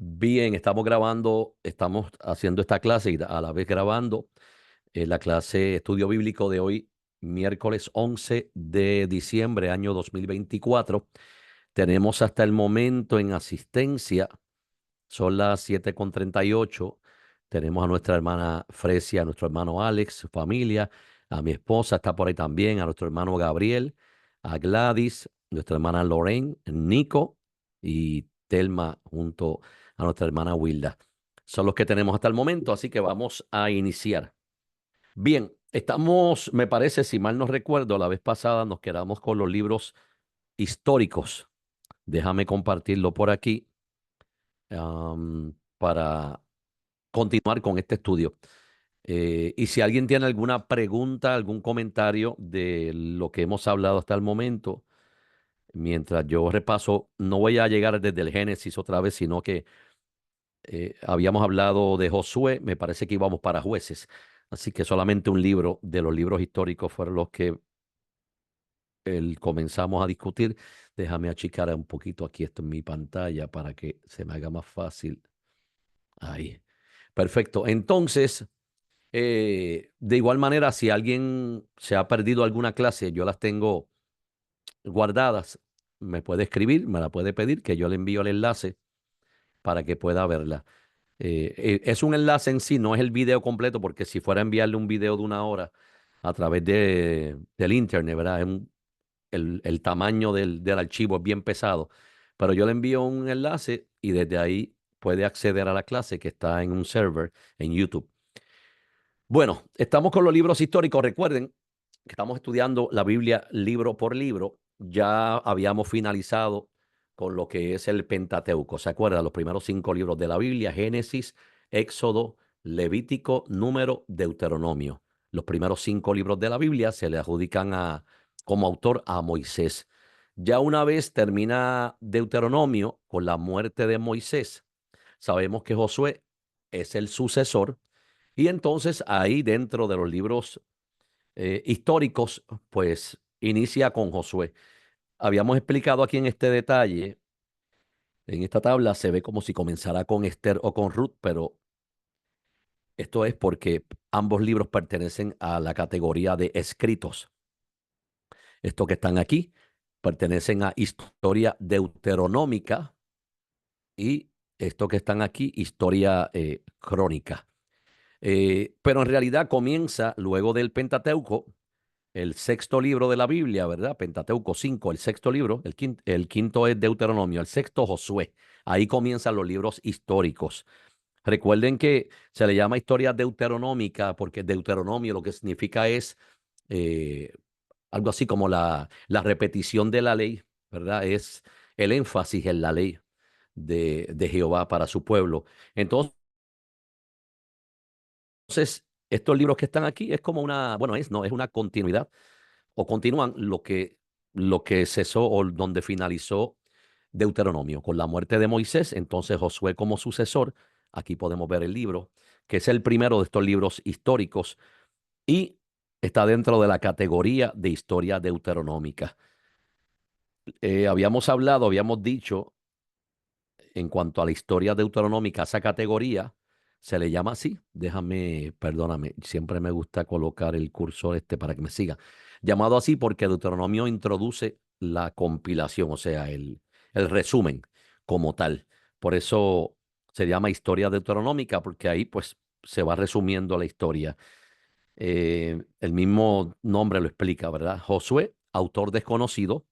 Bien, estamos grabando, estamos haciendo esta clase y a la vez grabando la clase Estudio Bíblico de hoy, miércoles 11 de diciembre, año 2024. Tenemos hasta el momento en asistencia, son las 7:38. Tenemos a nuestra hermana Fresia, a nuestro hermano Alex, su familia, a mi esposa está por ahí también, a nuestro hermano Gabriel, a Gladys, nuestra hermana Lorraine, Nico y Telma junto a nuestra hermana Wilda. Son los que tenemos hasta el momento, así que vamos a iniciar. Bien, estamos, me parece, si mal no recuerdo, la vez pasada nos quedamos con los libros históricos. Déjame compartirlo por aquí para continuar con este estudio. Y si alguien tiene alguna pregunta, algún comentario de lo que hemos hablado hasta el momento, mientras yo repaso, no voy a llegar desde el Génesis otra vez, sino que habíamos hablado de Josué, me parece que íbamos para Jueces. Así que solamente un libro de los libros históricos fueron los que comenzamos a discutir. Déjame achicar un poquito aquí esto en mi pantalla para que se me haga más fácil. Ahí. Perfecto. Entonces, de igual manera, si alguien se ha perdido alguna clase, yo las tengo guardadas. Me puede escribir, me la puede pedir, que yo le envío el enlace para que pueda verla. Es un enlace en sí, no es el video completo, porque si fuera a enviarle un video de 1 hora a través del internet, ¿verdad? El tamaño del archivo es bien pesado. Pero yo le envío un enlace y desde ahí puede acceder a la clase que está en un server en YouTube. Bueno, estamos con los libros históricos. Recuerden que estamos estudiando la Biblia libro por libro. Ya habíamos finalizado con lo que es el Pentateuco. ¿Se acuerdan? Los primeros 5 libros de la Biblia: Génesis, Éxodo, Levítico, Número, Deuteronomio. Los primeros 5 libros de la Biblia se le adjudican como autor a Moisés. Ya una vez termina Deuteronomio con la muerte de Moisés, sabemos que Josué es el sucesor y entonces ahí dentro de los libros históricos, pues inicia con Josué. Habíamos explicado aquí en este detalle, en esta tabla se ve como si comenzara con Esther o con Ruth, pero esto es porque ambos libros pertenecen a la categoría de escritos. Estos que están aquí pertenecen a historia deuteronómica y estos que están aquí, historia crónica. Pero en realidad comienza luego del Pentateuco, el sexto libro de la Biblia, ¿verdad? Pentateuco 5, el sexto libro, el quinto es Deuteronomio, el sexto Josué. Ahí comienzan los libros históricos. Recuerden que se le llama historia deuteronómica porque Deuteronomio lo que significa es eh, algo así como la repetición de la ley, ¿verdad? Es el énfasis en la ley de Jehová para su pueblo. Entonces, estos libros que están aquí es como una, bueno, no, es una continuidad o continúan lo que cesó o donde finalizó Deuteronomio con la muerte de Moisés. Entonces Josué como sucesor, aquí podemos ver el libro, que es el primero de estos libros históricos y está dentro de la categoría de historia deuteronómica. Habíamos dicho en cuanto a la historia deuteronómica, esa categoría se le llama así. Perdóname, siempre me gusta colocar el cursor para que me siga. Llamado así porque Deuteronomio introduce la compilación, o sea, el resumen como tal. Por eso se llama historia deuteronómica, porque ahí pues se va resumiendo la historia. El mismo nombre lo explica, ¿verdad? Josué, autor desconocido.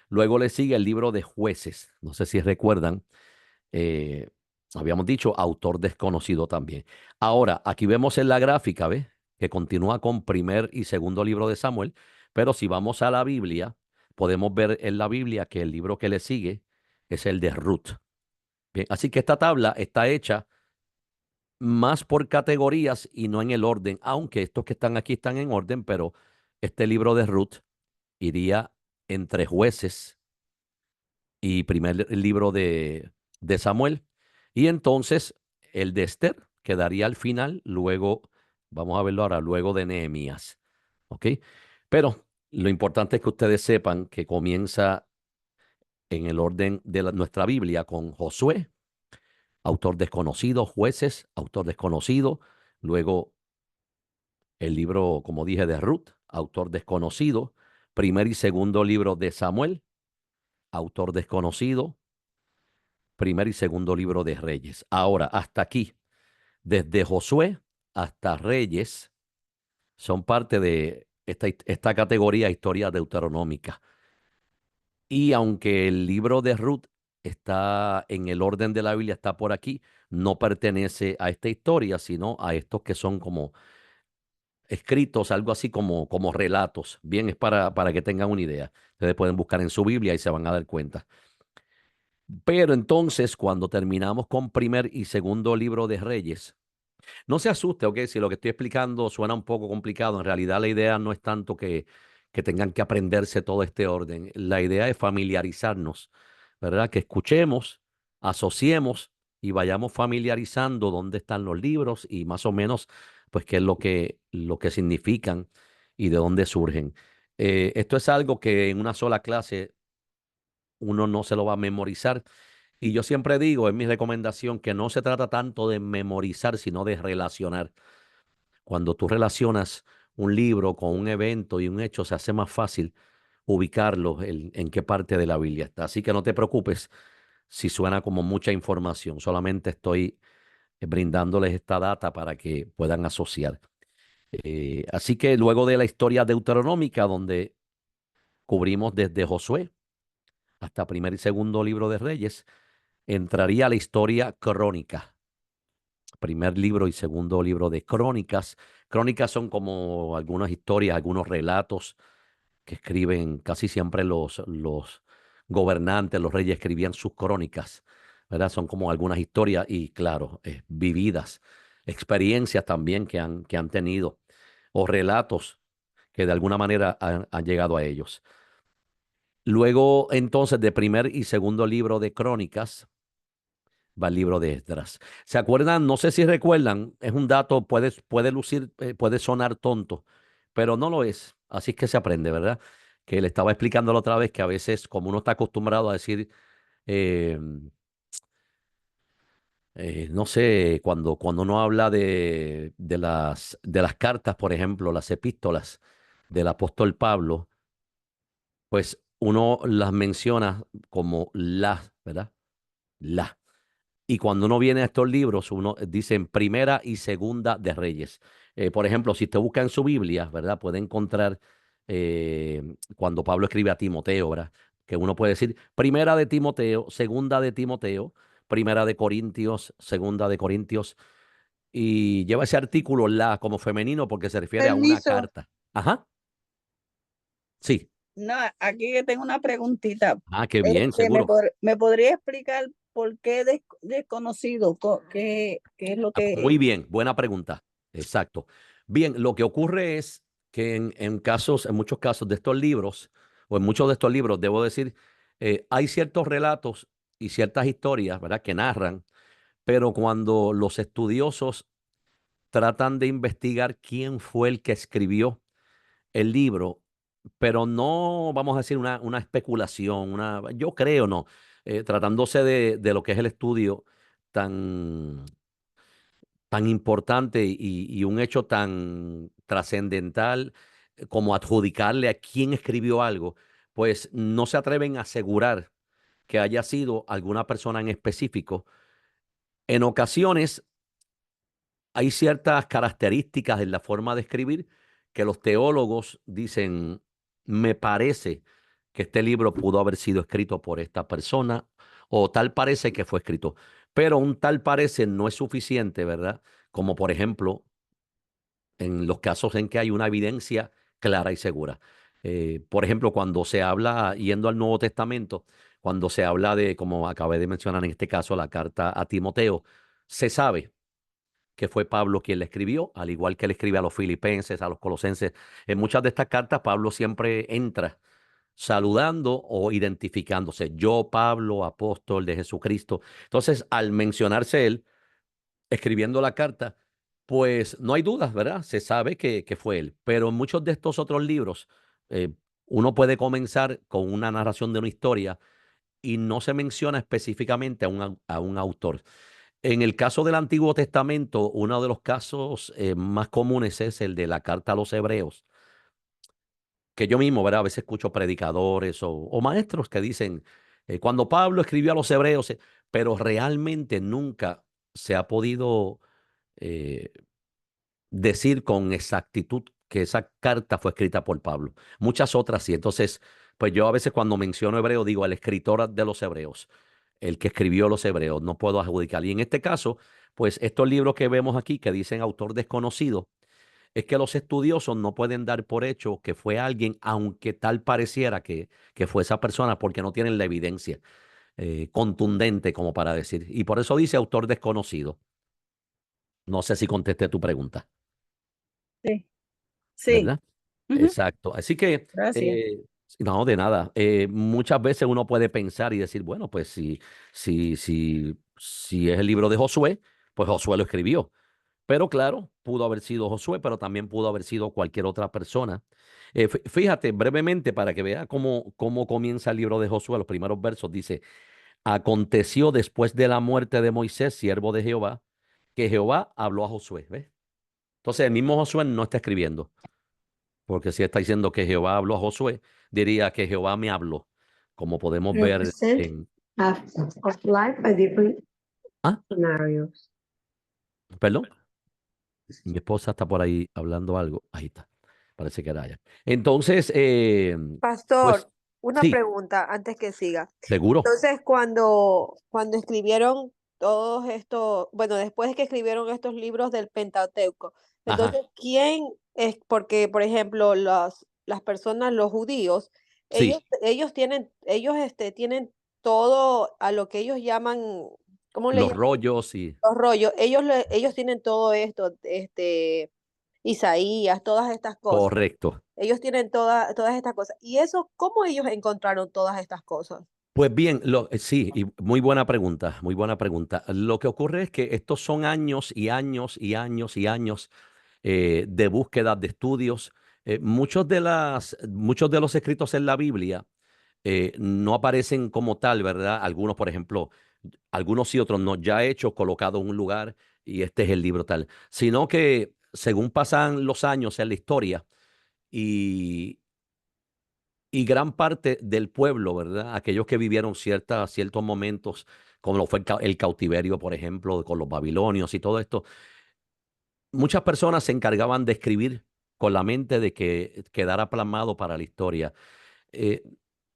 Luego le sigue el libro de Jueces. No sé si recuerdan, eh, habíamos dicho autor desconocido también. Ahora, aquí vemos en la gráfica, ¿ves? Que continúa con primer y segundo libro de Samuel, pero si vamos a la Biblia, podemos ver en la Biblia que el libro que le sigue es el de Ruth. Bien, así que esta tabla está hecha más por categorías y no en el orden, aunque estos que están aquí están en orden, pero este libro de Ruth iría entre Jueces y primer libro de Samuel. Y entonces el de Esther quedaría al final, luego, vamos a verlo ahora, luego de Nehemías. ¿Ok? Pero lo importante es que ustedes sepan que comienza en el orden de nuestra Biblia con Josué, autor desconocido, jueces, autor desconocido. Luego el libro, como dije, de Ruth, autor desconocido. Primer y segundo libro de Samuel, autor desconocido. Primer y segundo libro de Reyes. Ahora, hasta aquí, desde Josué hasta Reyes, son parte de esta categoría historia deuteronómica. Y aunque el libro de Ruth está en el orden de la Biblia, está por aquí, no pertenece a esta historia, sino a estos que son como escritos, algo así como relatos. Bien, es para que tengan una idea. Ustedes pueden buscar en su Biblia y se van a dar cuenta. Pero entonces, cuando terminamos con primer y segundo libro de Reyes, no se asuste, ¿ok? Si lo que estoy explicando suena un poco complicado, en realidad la idea no es tanto que tengan que aprenderse todo este orden. La idea es familiarizarnos, ¿verdad? Que escuchemos, asociemos y vayamos familiarizando dónde están los libros y más o menos, pues, qué es lo que significan y de dónde surgen. Esto es algo que en una sola clase uno no se lo va a memorizar. Y yo siempre digo, es mi recomendación, que no se trata tanto de memorizar, sino de relacionar. Cuando tú relacionas un libro con un evento y un hecho, se hace más fácil ubicarlo en qué parte de la Biblia está. Así que no te preocupes si suena como mucha información. Solamente estoy brindándoles esta data para que puedan asociar. Así que luego de la historia deuteronómica, donde cubrimos desde Josué hasta primer y segundo libro de Reyes, entraría la historia crónica. Primer libro y segundo libro de crónicas. Crónicas son como algunas historias, algunos relatos que escriben casi siempre los gobernantes, los reyes escribían sus crónicas, ¿verdad? Son como algunas historias y, claro, vividas, experiencias también que han tenido o relatos que de alguna manera han llegado a ellos. Luego, entonces, de primer y segundo libro de crónicas, va el libro de Esdras. ¿Se acuerdan? No sé si recuerdan, es un dato, puede lucir, puede sonar tonto, pero no lo es. Así es que se aprende, ¿verdad? Que le estaba explicando la otra vez que a veces, como uno está acostumbrado a decir, eh, no sé, cuando uno habla de las cartas, por ejemplo, las epístolas del apóstol Pablo, pues uno las menciona como las, ¿verdad? Las. Y cuando uno viene a estos libros, uno dice en Primera y Segunda de Reyes. Por ejemplo, si usted busca en su Biblia, ¿verdad? Puede encontrar cuando Pablo escribe a Timoteo, ¿verdad? Que uno puede decir Primera de Timoteo, Segunda de Timoteo, Primera de Corintios, Segunda de Corintios, y lleva ese artículo la como femenino porque se refiere a una Permiso. carta. Ajá, sí. No, aquí yo tengo una preguntita. Ah, qué bien, ¿Me, seguro. me podría explicar por qué desconocido? ¿Qué es lo Muy que... bien, buena pregunta. Exacto. Bien, lo que ocurre es que en muchos casos de estos libros, o en muchos de estos libros, debo decir, hay ciertos relatos y ciertas historias, ¿verdad?, que narran, pero cuando los estudiosos tratan de investigar quién fue el que escribió el libro, pero no vamos a decir una especulación, yo creo no, tratándose de lo que es el estudio tan tan importante y un hecho tan trascendental como adjudicarle a quién escribió algo, pues no se atreven a asegurar que haya sido alguna persona en específico. En ocasiones hay ciertas características en la forma de escribir que los teólogos dicen, me parece que este libro pudo haber sido escrito por esta persona o tal parece que fue escrito. Pero un tal parece no es suficiente, ¿verdad? Como por ejemplo en los casos en que hay una evidencia clara y segura. Por ejemplo, cuando se habla, yendo al Nuevo Testamento, cuando se habla de, como acabé de mencionar en este caso, la carta a Timoteo, se sabe que fue Pablo quien la escribió, al igual que le escribe a los filipenses, a los colosenses. En muchas de estas cartas, Pablo siempre entra saludando o identificándose. Yo, Pablo, apóstol de Jesucristo. Entonces, al mencionarse él, escribiendo la carta, pues no hay dudas, ¿verdad? Se sabe que fue él. Pero en muchos de estos otros libros, eh, uno puede comenzar con una narración de una historia y no se menciona específicamente a un autor. En el caso del Antiguo Testamento, uno de los casos más comunes es el de la carta a los hebreos, que yo mismo, ¿verdad? A veces escucho predicadores o maestros que dicen, cuando Pablo escribió a los hebreos, pero realmente nunca se ha podido eh, decir con exactitud que esa carta fue escrita por Pablo. Muchas otras sí. Entonces, pues yo a veces cuando menciono hebreo digo el escritor de los hebreos, el que escribió los hebreos, no puedo adjudicar. Y en este caso, pues estos libros que vemos aquí que dicen autor desconocido, es que los estudiosos no pueden dar por hecho que fue alguien, aunque tal pareciera que fue esa persona, porque no tienen la evidencia contundente como para decir. Y por eso dice autor desconocido. No sé si contesté tu pregunta, Sí, sí. ¿verdad? Ujú. Exacto. Así que, Gracias. no, de nada. Muchas veces uno puede pensar y decir, bueno, pues si es el libro de Josué, pues Josué lo escribió. Pero claro, pudo haber sido Josué, pero también pudo haber sido cualquier otra persona. Fíjate brevemente para que vea cómo comienza el libro de Josué. Los primeros versos dice, aconteció después de la muerte de Moisés, siervo de Jehová, que Jehová habló a Josué. ¿Ves? Entonces el mismo Josué no está escribiendo. Porque si está diciendo que Jehová habló a Josué, diría que Jehová me habló, como podemos ver Represent en... of, of life a different Ah, scenarios. perdón, mi esposa está por ahí hablando algo. Ahí está, parece que era ella. Entonces, pues Pastor, una sí, pregunta antes que siga. seguro. Entonces, cuando escribieron todos estos, bueno, después de que escribieron estos libros del Pentateuco, Ajá, entonces, ¿quién es? Porque, por ejemplo, las personas, los judíos, sí, tienen todo a lo que ellos llaman, ¿cómo le los llaman? rollos y... Los rollos. Ellos tienen todo esto, Isaías, todas estas cosas. Correcto. Ellos tienen todas estas cosas. ¿Y eso, cómo ellos encontraron todas estas cosas? Pues bien, sí, y muy buena pregunta, muy buena pregunta. Lo que ocurre es que estos son años y años y años y años de búsqueda, de estudios. Muchos de los escritos en la Biblia no aparecen como tal, ¿verdad? Algunos, por ejemplo, algunos y otros no, ya hechos, colocados en un lugar y este es el libro tal, sino que según pasan los años en la historia y, y gran parte del pueblo, ¿verdad? Aquellos que vivieron ciertos momentos, como lo fue el cautiverio, por ejemplo, con los babilonios y todo esto, muchas personas se encargaban de escribir con la mente de que quedara plasmado para la historia. eh,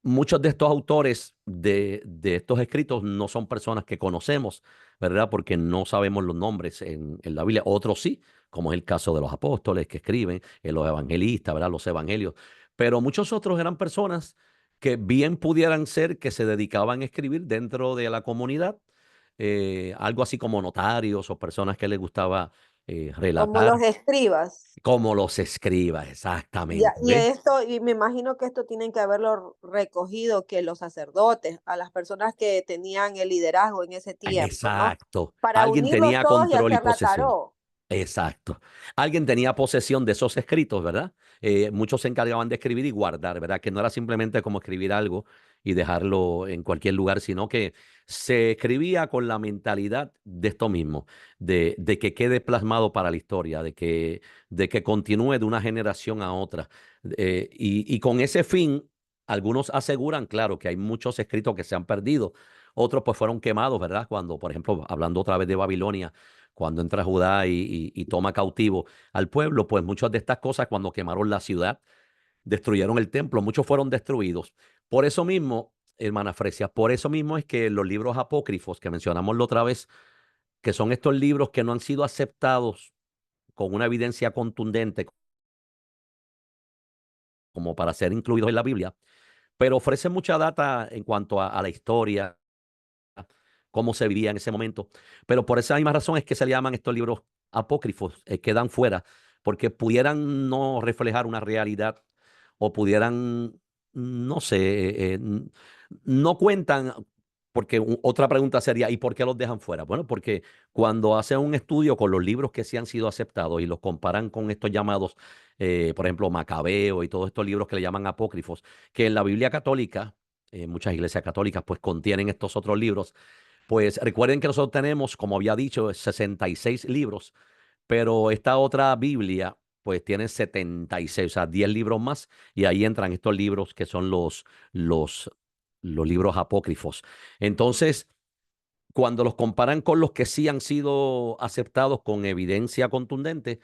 Muchos de estos autores de estos escritos no son personas que conocemos, ¿verdad? Porque no sabemos los nombres en la Biblia. Otros sí, como es el caso de los apóstoles que escriben, los evangelistas, ¿verdad? Los evangelios. Pero muchos otros eran personas que bien pudieran ser que se dedicaban a escribir dentro de la comunidad, algo así como notarios o personas que les gustaba Como los relatar, escribas. como los escribas, Ya, exactamente, y ¿ves? esto, y me imagino que esto tienen que haberlo recogido que los sacerdotes, a las personas que tenían el liderazgo en ese tiempo, ¿no? Exacto. Para Alguien unirlos tenía todos y control y hacer la posesión. taró. Exacto. Alguien tenía posesión de esos escritos, ¿verdad? Muchos se encargaban de escribir y guardar, ¿verdad? Que no era simplemente como escribir algo y dejarlo en cualquier lugar, sino que se escribía con la mentalidad de esto mismo, de que quede plasmado para la historia, de que continúe de una generación a otra. Y con ese fin, algunos aseguran, claro, que hay muchos escritos que se han perdido. Otros pues fueron quemados, ¿verdad? Cuando, por ejemplo, hablando otra vez de Babilonia, cuando entra Judá y toma cautivo al pueblo, pues muchas de estas cosas, cuando quemaron la ciudad, destruyeron el templo, muchos fueron destruidos. Por eso mismo, hermana Fresia, por eso mismo es que los libros apócrifos que mencionamos la otra vez, que son estos libros que no han sido aceptados con una evidencia contundente como para ser incluidos en la Biblia, pero ofrecen mucha data en cuanto a la historia, cómo se vivía en ese momento. Pero por esa misma razón es que se le llaman estos libros apócrifos, quedan fuera, porque pudieran no reflejar una realidad o pudieran, no sé, no cuentan, porque otra pregunta sería, ¿y por qué los dejan fuera? Bueno, porque cuando hacen un estudio con los libros que sí han sido aceptados y los comparan con estos llamados, por ejemplo, Macabeo y todos estos libros que le llaman apócrifos, que en la Biblia católica, muchas iglesias católicas pues contienen estos otros libros, Pues recuerden que nosotros tenemos, como había dicho, 66 libros, pero esta otra Biblia, pues tiene 76, o sea, 10 libros más, y ahí entran estos libros que son los, los libros apócrifos. Entonces, cuando los comparan con los que sí han sido aceptados con evidencia contundente,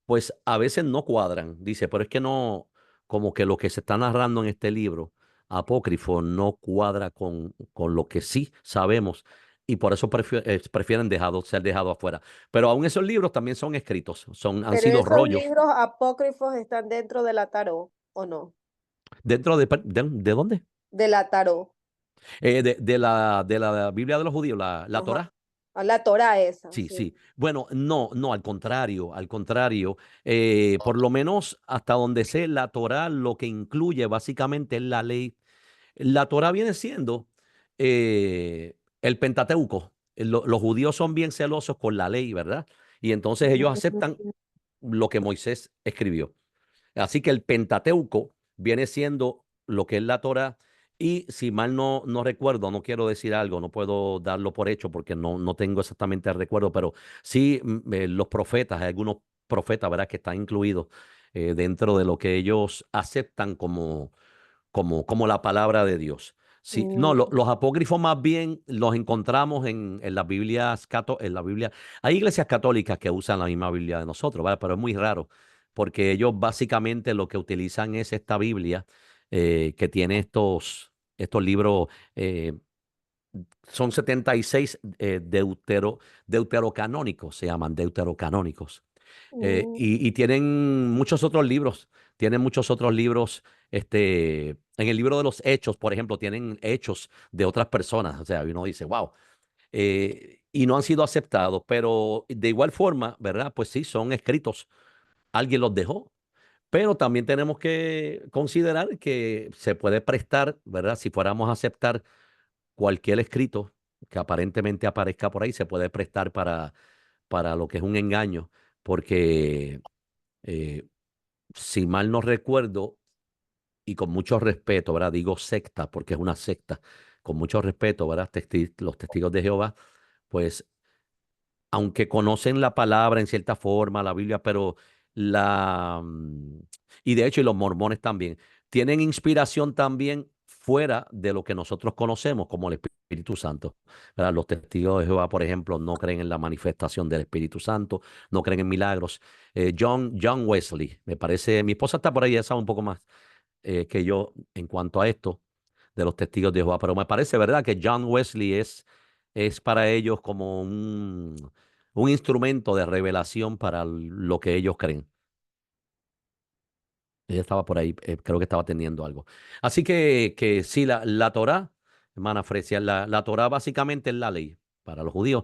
pues a veces no cuadran. Dice, pero es que no, como que lo que se está narrando en este libro apócrifo no cuadra con lo que sí sabemos y por eso prefieren ser dejados afuera. Pero aún esos libros también son escritos, han Pero sido esos rollos. libros apócrifos están dentro de la tarot, ¿o no? ¿Dentro de dónde? De la tarot. De la Biblia de los judíos, la Ajá. Torá. Ah, la Torah esa, Sí, sí. sí. Bueno, no, no, al contrario, por lo menos hasta donde sé, la Torá lo que incluye básicamente es la ley. La Torá viene siendo el Pentateuco. Los judíos son bien celosos con la ley, ¿verdad? Y entonces ellos aceptan lo que Moisés escribió. Así que el Pentateuco viene siendo lo que es la Torá. Y si mal no recuerdo, no quiero decir algo, no puedo darlo por hecho porque no tengo exactamente el recuerdo, pero sí los profetas, hay algunos profetas, ¿verdad?, que están incluidos dentro de lo que ellos aceptan como la palabra de Dios. Sí, no, Mm, los apócrifos más bien los encontramos en las Biblias, en la Biblia. Hay iglesias católicas que usan la misma Biblia de nosotros, ¿vale? Pero es muy raro, porque ellos básicamente lo que utilizan es esta Biblia que tiene estos libros, son 76 deuterocanónicos, se llaman deuterocanónicos. mm, Y tienen muchos otros libros, en el libro de los hechos, por ejemplo, tienen hechos de otras personas, o sea, uno dice, wow, y no han sido aceptados, pero de igual forma, ¿verdad? Pues sí, son escritos, alguien los dejó, pero también tenemos que considerar que se puede prestar, ¿verdad? Si fuéramos a aceptar cualquier escrito que aparentemente aparezca por ahí, se puede prestar para lo que es un engaño, porque eh, si mal no recuerdo, y con mucho respeto, ¿verdad? Digo secta porque es una secta, con mucho respeto, ¿verdad? Los testigos de Jehová, pues aunque conocen la palabra en cierta forma, la Biblia, pero la... mm, y de hecho, y los mormones también, tienen inspiración también fuera de lo que nosotros conocemos como el Espíritu Santo. ¿Verdad? Los testigos de Jehová, por ejemplo, no creen en la manifestación del Espíritu Santo, no creen en milagros. John Wesley, me parece, mi esposa está por ahí, ella sabe un poco más que yo en cuanto a esto de los testigos de Jehová, pero me parece, ¿verdad?, que John Wesley es para ellos como un instrumento de revelación para lo que ellos creen. Ella estaba por ahí, creo que estaba atendiendo algo. Así que sí, la Torá, hermana Frecia, la Torá básicamente es la ley para los judíos.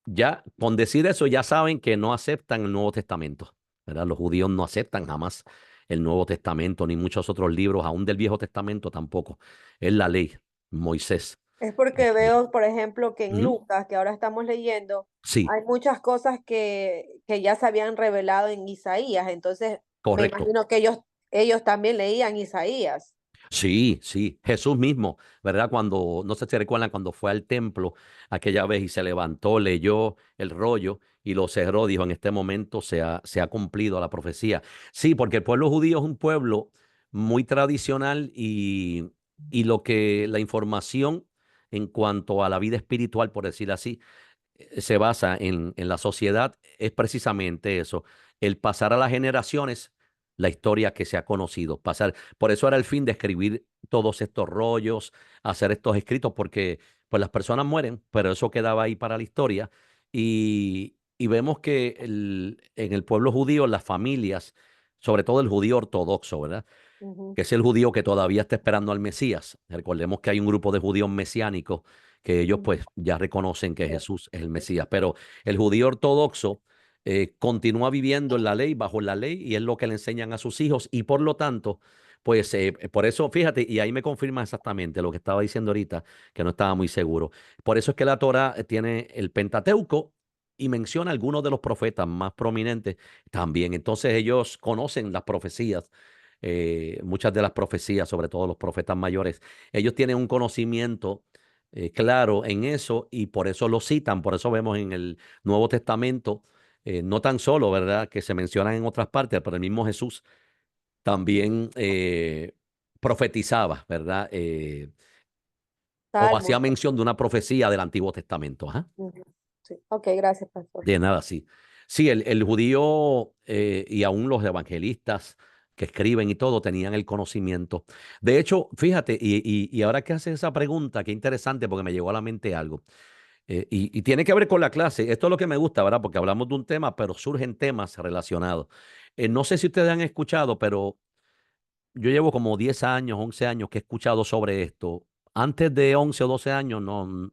Ya, con decir eso, ya saben que no aceptan el Nuevo Testamento, ¿verdad? Los judíos no aceptan jamás el Nuevo Testamento, ni muchos otros libros, aún del Viejo Testamento tampoco. Es la ley, Moisés. Es porque Este, veo, por ejemplo, que en ujú, Lucas, que ahora estamos leyendo, sí, hay muchas cosas que ya se habían revelado en Isaías. Entonces, me correcto. imagino que ellos también leían Isaías. Sí, sí, Jesús mismo, ¿verdad? Cuando, no sé si recuerdan, cuando fue al templo aquella vez y se levantó, leyó el rollo y lo cerró, dijo, en este momento se ha cumplido la profecía. Sí, porque el pueblo judío es un pueblo muy tradicional y la información en cuanto a la vida espiritual, por decir así, se basa en la sociedad es precisamente eso, el pasar a las generaciones la historia que se ha conocido, pasar, por eso era el fin de escribir todos estos rollos, hacer estos escritos, porque pues las personas mueren, pero eso quedaba ahí para la historia y vemos que en el pueblo judío, las familias, sobre todo el judío ortodoxo, ¿verdad? Ujú. Que es el judío que todavía está esperando al Mesías. Recordemos que hay un grupo de judíos mesiánicos que ellos Ujú. pues ya reconocen que Jesús es el Mesías, pero el judío ortodoxo continúa viviendo en la ley, bajo la ley, y es lo que le enseñan a sus hijos, y por lo tanto, pues por eso, fíjate, y ahí me confirma exactamente lo que estaba diciendo ahorita, que no estaba muy seguro. Por eso es que la Torah tiene el Pentateuco y menciona algunos de los profetas más prominentes también. Entonces ellos conocen las profecías, muchas de las profecías, sobre todo los profetas mayores, ellos tienen un conocimiento claro en eso y por eso lo citan, por eso vemos en el Nuevo Testamento, no tan solo, ¿verdad?, que se mencionan en otras partes, pero el mismo Jesús también profetizaba, ¿verdad? O hacía Salmos. mención de una profecía del Antiguo Testamento. Ajá. Ujú. Sí. Ok, gracias, pastor. De nada, sí. Sí, el judío y aún los evangelistas que escriben y todo tenían el conocimiento. De hecho, fíjate, y ahora que haces esa pregunta, qué interesante porque me llegó a la mente algo. Y tiene que ver con la clase. Esto es lo que me gusta, ¿verdad? Porque hablamos de un tema, pero surgen temas relacionados. No sé si ustedes han escuchado, pero yo llevo como 10 años, 11 años que he escuchado sobre esto. Antes de 11 o 12 años no,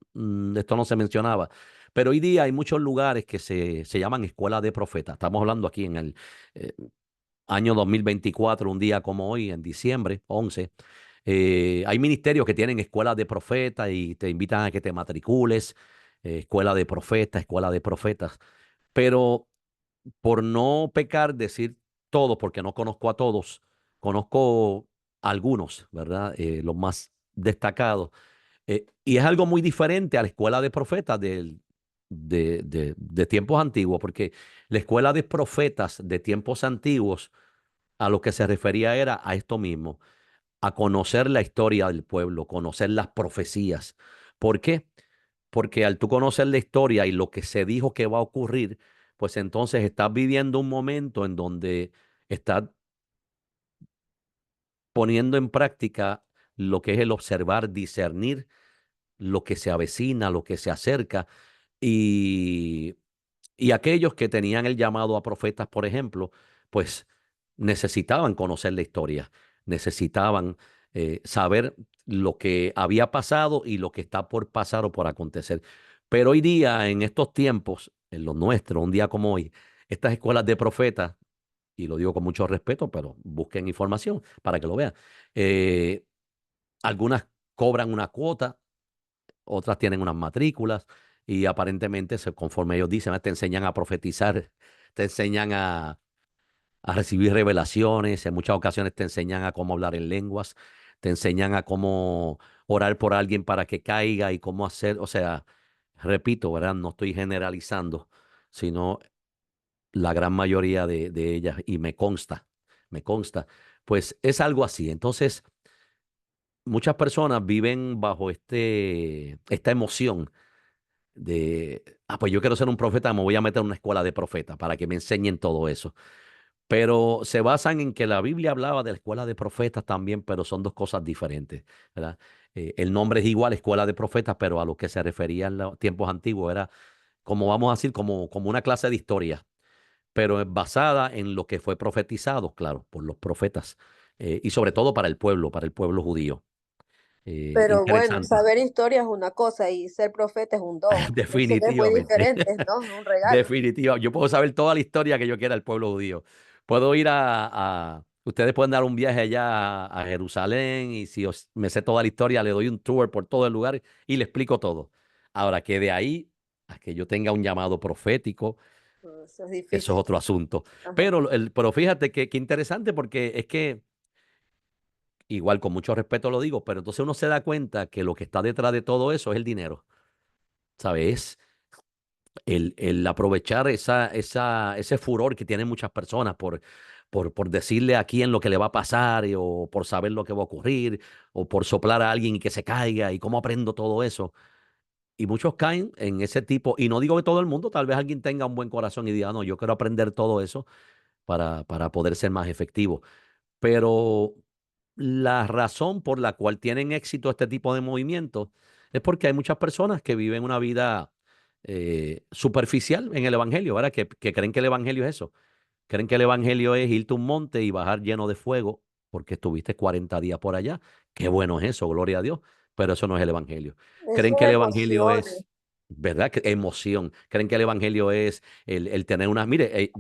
esto no se mencionaba. Pero hoy día hay muchos lugares que se llaman escuelas de profetas. Estamos hablando aquí en el eh, año 2024, un día como hoy, en diciembre 11. Hay ministerios que tienen escuelas de profetas y te invitan a que te matricules. Escuela de profetas, escuela de profetas. Pero por no pecar, decir todos, porque no conozco a todos, conozco algunos, ¿verdad? Los más destacados. Y es algo muy diferente a la escuela de profetas de tiempos antiguos, porque la escuela de profetas de tiempos antiguos a lo que se refería era a esto mismo, a conocer la historia del pueblo, conocer las profecías. ¿Por qué? Porque al tú conocer la historia y lo que se dijo que va a ocurrir, pues entonces estás viviendo un momento en donde estás poniendo en práctica lo que es el observar, discernir lo que se avecina, lo que se acerca. Y, y aquellos que tenían el llamado a profetas, por ejemplo, pues necesitaban conocer la historia, necesitaban saber lo que había pasado y lo que está por pasar o por acontecer. Pero hoy día, en estos tiempos, en los nuestros, un día como hoy, estas escuelas de profetas, y lo digo con mucho respeto, pero busquen información para que lo vean, eh, algunas cobran una cuota, otras tienen unas matrículas y aparentemente, conforme ellos dicen, te enseñan a profetizar, te enseñan a recibir revelaciones, en muchas ocasiones te enseñan a cómo hablar en lenguas, te enseñan a cómo orar por alguien para que caiga y cómo hacer, o sea, repito, ¿verdad? No estoy generalizando, sino la gran mayoría de ellas, y me consta, pues es algo así. Entonces, muchas personas viven bajo esta emoción de, pues yo quiero ser un profeta, me voy a meter en una escuela de profetas para que me enseñen todo eso. Pero se basan en que la Biblia hablaba de la escuela de profetas también, pero son dos cosas diferentes, ¿verdad? El nombre es igual, escuela de profetas, pero a lo que se refería en los tiempos antiguos era, como vamos a decir, como una clase de historia, pero es basada en lo que fue profetizado, claro, por los profetas, y sobre todo para el pueblo judío. Pero bueno, Interesante. saber historia es una cosa y ser profeta es un don. Yo sé que es muy Definitivamente. diferente, ¿no? Es un regalo. Definitiva. Yo puedo saber toda la historia que yo quiera del pueblo judío. Puedo ir ustedes pueden dar un viaje allá a Jerusalén y si me sé toda la historia, le doy un tour por todo el lugar y le explico todo. Ahora que de ahí a que yo tenga un llamado profético, Eso es eso es difícil. otro asunto. Ajá. Pero fíjate que interesante porque es que, igual con mucho respeto lo digo, pero entonces uno se da cuenta que lo que está detrás de todo eso es el dinero, ¿sabes? El aprovechar ese furor que tienen muchas personas por decirle a quién lo que le va a pasar o por saber lo que va a ocurrir o por soplar a alguien y que se caiga y cómo aprendo todo eso. Y muchos caen en ese tipo, y no digo que todo el mundo, tal vez alguien tenga un buen corazón y diga, no, yo quiero aprender todo eso para poder ser más efectivo. Pero la razón por la cual tienen éxito este tipo de movimientos es porque hay muchas personas que viven una vida superficial en el Evangelio, ¿verdad? Que creen que el Evangelio es eso. Creen que el Evangelio es irte a un monte y bajar lleno de fuego porque estuviste 40 días por allá. Qué bueno es eso, gloria a Dios. Pero eso no es el Evangelio. Creen Eso que es el Evangelio emociones. es, ¿verdad? Emoción. Creen que el Evangelio es el tener unas... Mire,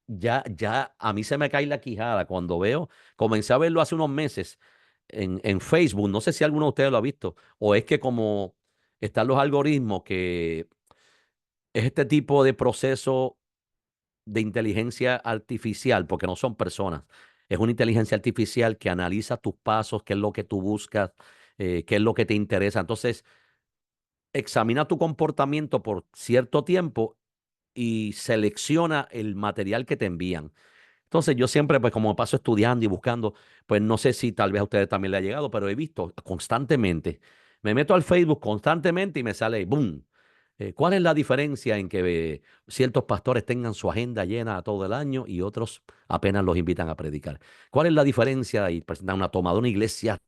ya a mí se me cae la quijada cuando veo, comencé a verlo hace unos meses en Facebook, no sé si alguno de ustedes lo ha visto, o es que como están los algoritmos, que es este tipo de proceso de inteligencia artificial, porque no son personas, es una inteligencia artificial que analiza tus pasos, qué es lo que tú buscas, qué es lo que te interesa. Entonces, examina tu comportamiento por cierto tiempo y selecciona el material que te envían. Entonces yo siempre, pues como paso estudiando y buscando, pues no sé si tal vez a ustedes también le ha llegado, pero he visto constantemente, me meto al Facebook constantemente y me sale, ¡boom! ¿Cuál es la diferencia en que ciertos pastores tengan su agenda llena todo el año y otros apenas los invitan a predicar? ¿Cuál es la diferencia? Y presentan una toma de una iglesia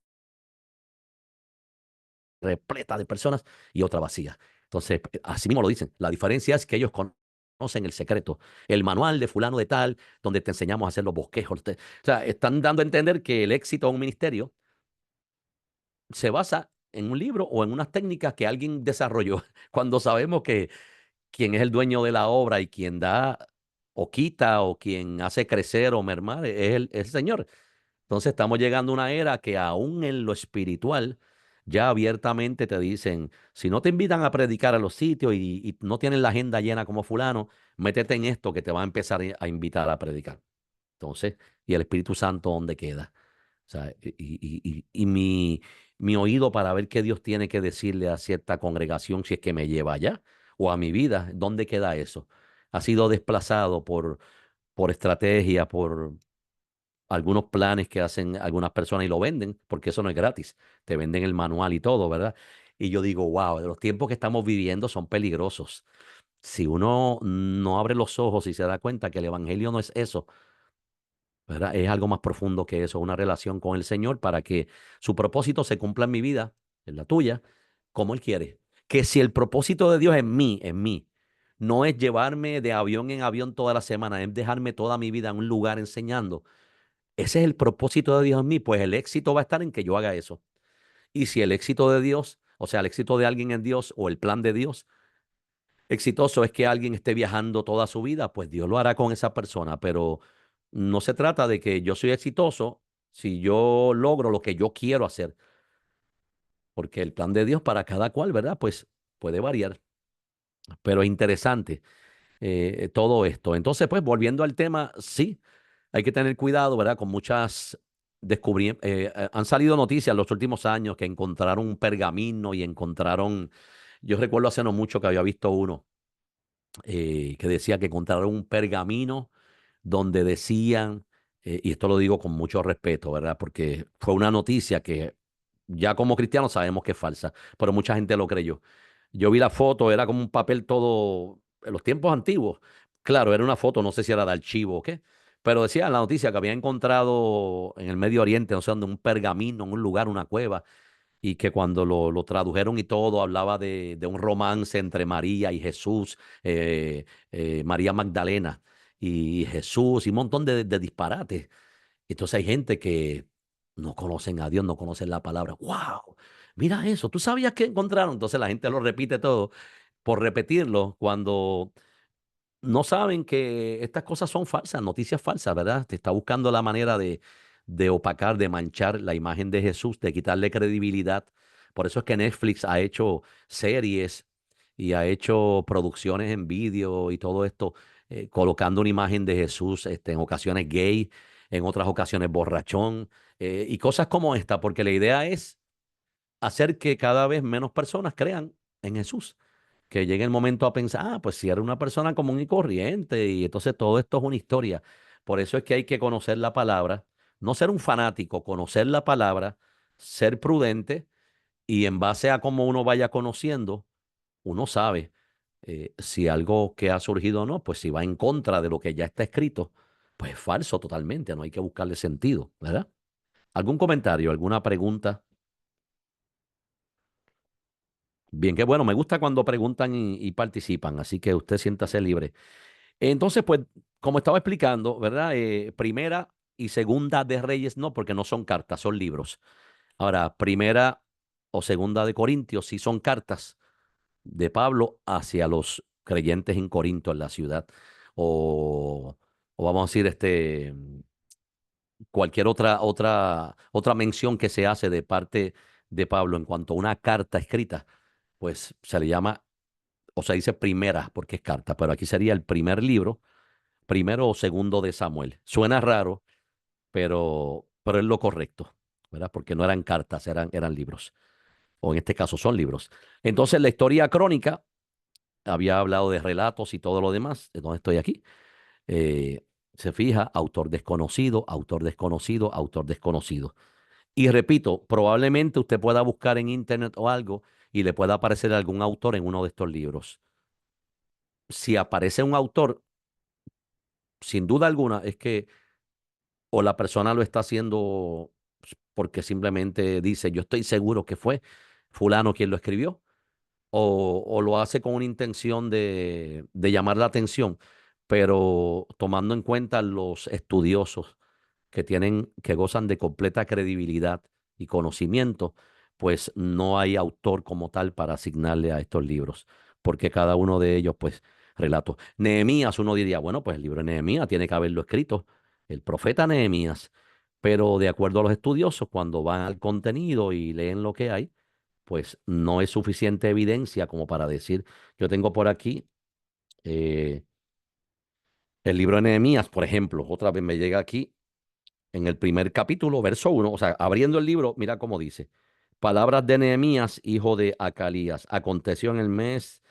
repleta de personas y otra vacía. Entonces, así mismo lo dicen. La diferencia es que ellos conocen el secreto, el manual de fulano de tal, donde te enseñamos a hacer los bosquejos. O sea, están dando a entender que el éxito de un ministerio se basa en un libro o en unas técnicas que alguien desarrolló, cuando sabemos que quien es el dueño de la obra y quien da o quita o quien hace crecer o mermar es el Señor. Entonces estamos llegando a una era que aún en lo espiritual ya abiertamente te dicen, si no te invitan a predicar a los sitios y no tienen la agenda llena como fulano, métete en esto que te va a empezar a invitar a predicar. Entonces, ¿y el Espíritu Santo dónde queda? O sea, y mi oído para ver qué Dios tiene que decirle a cierta congregación si es que me lleva allá o a mi vida, ¿dónde queda eso? Ha sido desplazado por estrategia, por algunos planes que hacen algunas personas y lo venden, porque eso no es gratis. Te venden el manual y todo, ¿verdad? Y yo digo, wow, los tiempos que estamos viviendo son peligrosos. Si uno no abre los ojos y se da cuenta que el evangelio no es eso, ¿verdad? Es algo más profundo que eso, una relación con el Señor para que su propósito se cumpla en mi vida, en la tuya, como Él quiere. Que si el propósito de Dios en mí, no es llevarme de avión en avión toda la semana, es dejarme toda mi vida en un lugar enseñando, ese es el propósito de Dios en mí, pues el éxito va a estar en que yo haga eso. Y si el éxito de Dios, o sea, el éxito de alguien en Dios o el plan de Dios exitoso es que alguien esté viajando toda su vida, pues Dios lo hará con esa persona, pero no se trata de que yo soy exitoso si yo logro lo que yo quiero hacer, porque el plan de Dios para cada cual, ¿verdad? Pues puede variar, pero es interesante todo esto. Entonces, pues volviendo al tema, sí, hay que tener cuidado, ¿verdad? Con muchas han salido noticias en los últimos años que encontraron un pergamino y encontraron, yo recuerdo hace no mucho que había visto uno que decía que encontraron un pergamino donde decían, y esto lo digo con mucho respeto, ¿verdad? Porque fue una noticia que ya como cristianos sabemos que es falsa, pero mucha gente lo creyó. Yo vi la foto, era como un papel todo, en los tiempos antiguos. Claro, era una foto, no sé si era de archivo o qué, pero decía en la noticia que había encontrado en el Medio Oriente, no sé dónde, un pergamino en un lugar, una cueva, y que cuando lo tradujeron y todo, hablaba de un romance entre María y Jesús, María Magdalena y Jesús, y un montón de disparates. Entonces hay gente que no conocen a Dios, no conocen la palabra. ¡Wow! Mira eso, ¿tú sabías que encontraron? Entonces la gente lo repite todo por repetirlo cuando no saben que estas cosas son falsas, noticias falsas, ¿verdad? Te está buscando la manera de opacar, de manchar la imagen de Jesús, de quitarle credibilidad. Por eso es que Netflix ha hecho series y ha hecho producciones en vídeo y todo esto, colocando una imagen de Jesús en ocasiones gay, en otras ocasiones borrachón, y cosas como esta, porque la idea es hacer que cada vez menos personas crean en Jesús, que llegue el momento a pensar, ah, pues si era una persona común y corriente, y entonces todo esto es una historia. Por eso es que hay que conocer la palabra, no ser un fanático, conocer la palabra, ser prudente, y en base a cómo uno vaya conociendo, uno sabe si algo que ha surgido o no, pues si va en contra de lo que ya está escrito, pues es falso totalmente, no hay que buscarle sentido, ¿verdad? ¿Algún comentario, alguna pregunta? Bien, qué bueno, me gusta cuando preguntan y participan, así que usted siéntase libre. Entonces, pues, como estaba explicando, ¿verdad? Primera y segunda de Reyes no, porque no son cartas, son libros. Ahora, primera o segunda de Corintios sí son cartas de Pablo hacia los creyentes en Corinto, en la ciudad, o, o vamos a decir, cualquier otra mención que se hace de parte de Pablo en cuanto a una carta escrita, pues se le llama o se dice primera porque es carta, pero aquí sería el primer libro, primero o segundo de Samuel. Suena raro, pero es lo correcto, ¿verdad? Porque no eran cartas, eran libros. o en este caso son libros. Entonces, la historia crónica, había hablado de relatos y todo lo demás, de donde estoy aquí. Eh, Se fija, autor desconocido, autor desconocido, autor desconocido. Y repito, probablemente usted pueda buscar en internet o algo y le pueda aparecer algún autor en uno de estos libros. Si aparece un autor, sin duda alguna, es que o la persona lo está haciendo porque simplemente dice, yo estoy seguro que fue fulano quien lo escribió, o lo hace con una intención de llamar la atención, pero tomando en cuenta los estudiosos que gozan de completa credibilidad y conocimiento, pues no hay autor como tal para asignarle a estos libros, porque cada uno de ellos, pues, relatos. Nehemías, uno diría, bueno, pues el libro de Nehemías tiene que haberlo escrito el profeta Nehemías, pero de acuerdo a los estudiosos, cuando van al contenido y leen lo que hay, pues no es suficiente evidencia como para decir, yo tengo por aquí eh, el libro de Nehemías, por ejemplo, otra vez me llega aquí en el primer capítulo, verso 1, o sea, abriendo el libro, mira cómo dice. Palabras de Nehemías, hijo de Acalías. Aconteció en el mes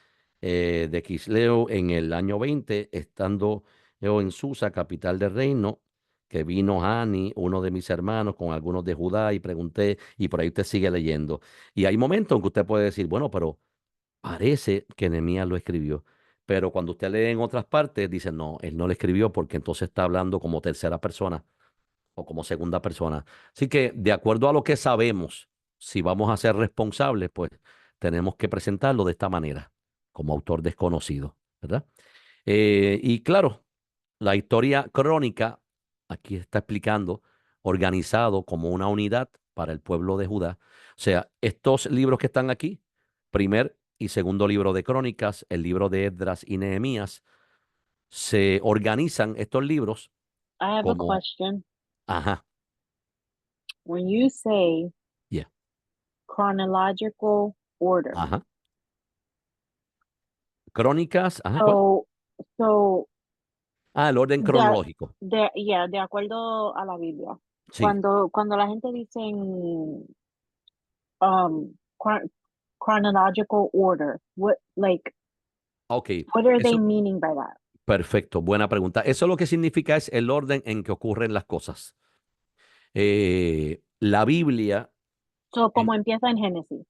de Quisleo, en el año 20, estando yo en Susa, capital del reino, que vino Hani, uno de mis hermanos, con algunos de Judá, y pregunté, y por ahí usted sigue leyendo. Y hay momentos en que usted puede decir, bueno, pero parece que Nehemías lo escribió. Pero cuando usted lee en otras partes, dice, no, él no lo escribió porque entonces está hablando como tercera persona o como segunda persona. Así que, de acuerdo a lo que sabemos, si vamos a ser responsables, pues tenemos que presentarlo de esta manera, como autor desconocido, ¿verdad? Y claro, la historia crónica, aquí está explicando, organizado como una unidad para el pueblo de Judá. O sea, estos libros que están aquí, primer y segundo libro de crónicas, el libro de Esdras y Nehemías, se organizan estos libros I have a como, question. ajá, When you say yeah, chronological order, ajá. Crónicas, ajá, ¿cuál? so so Ah, el orden de, cronológico. de acuerdo a la Biblia, Sí, cuando la gente dice um chron- chronological order, ok. what are they Eso, meaning by that? perfecto, buena pregunta. Eso lo que significa es el orden en que ocurren las cosas. La Biblia, So en- como empieza en Génesis.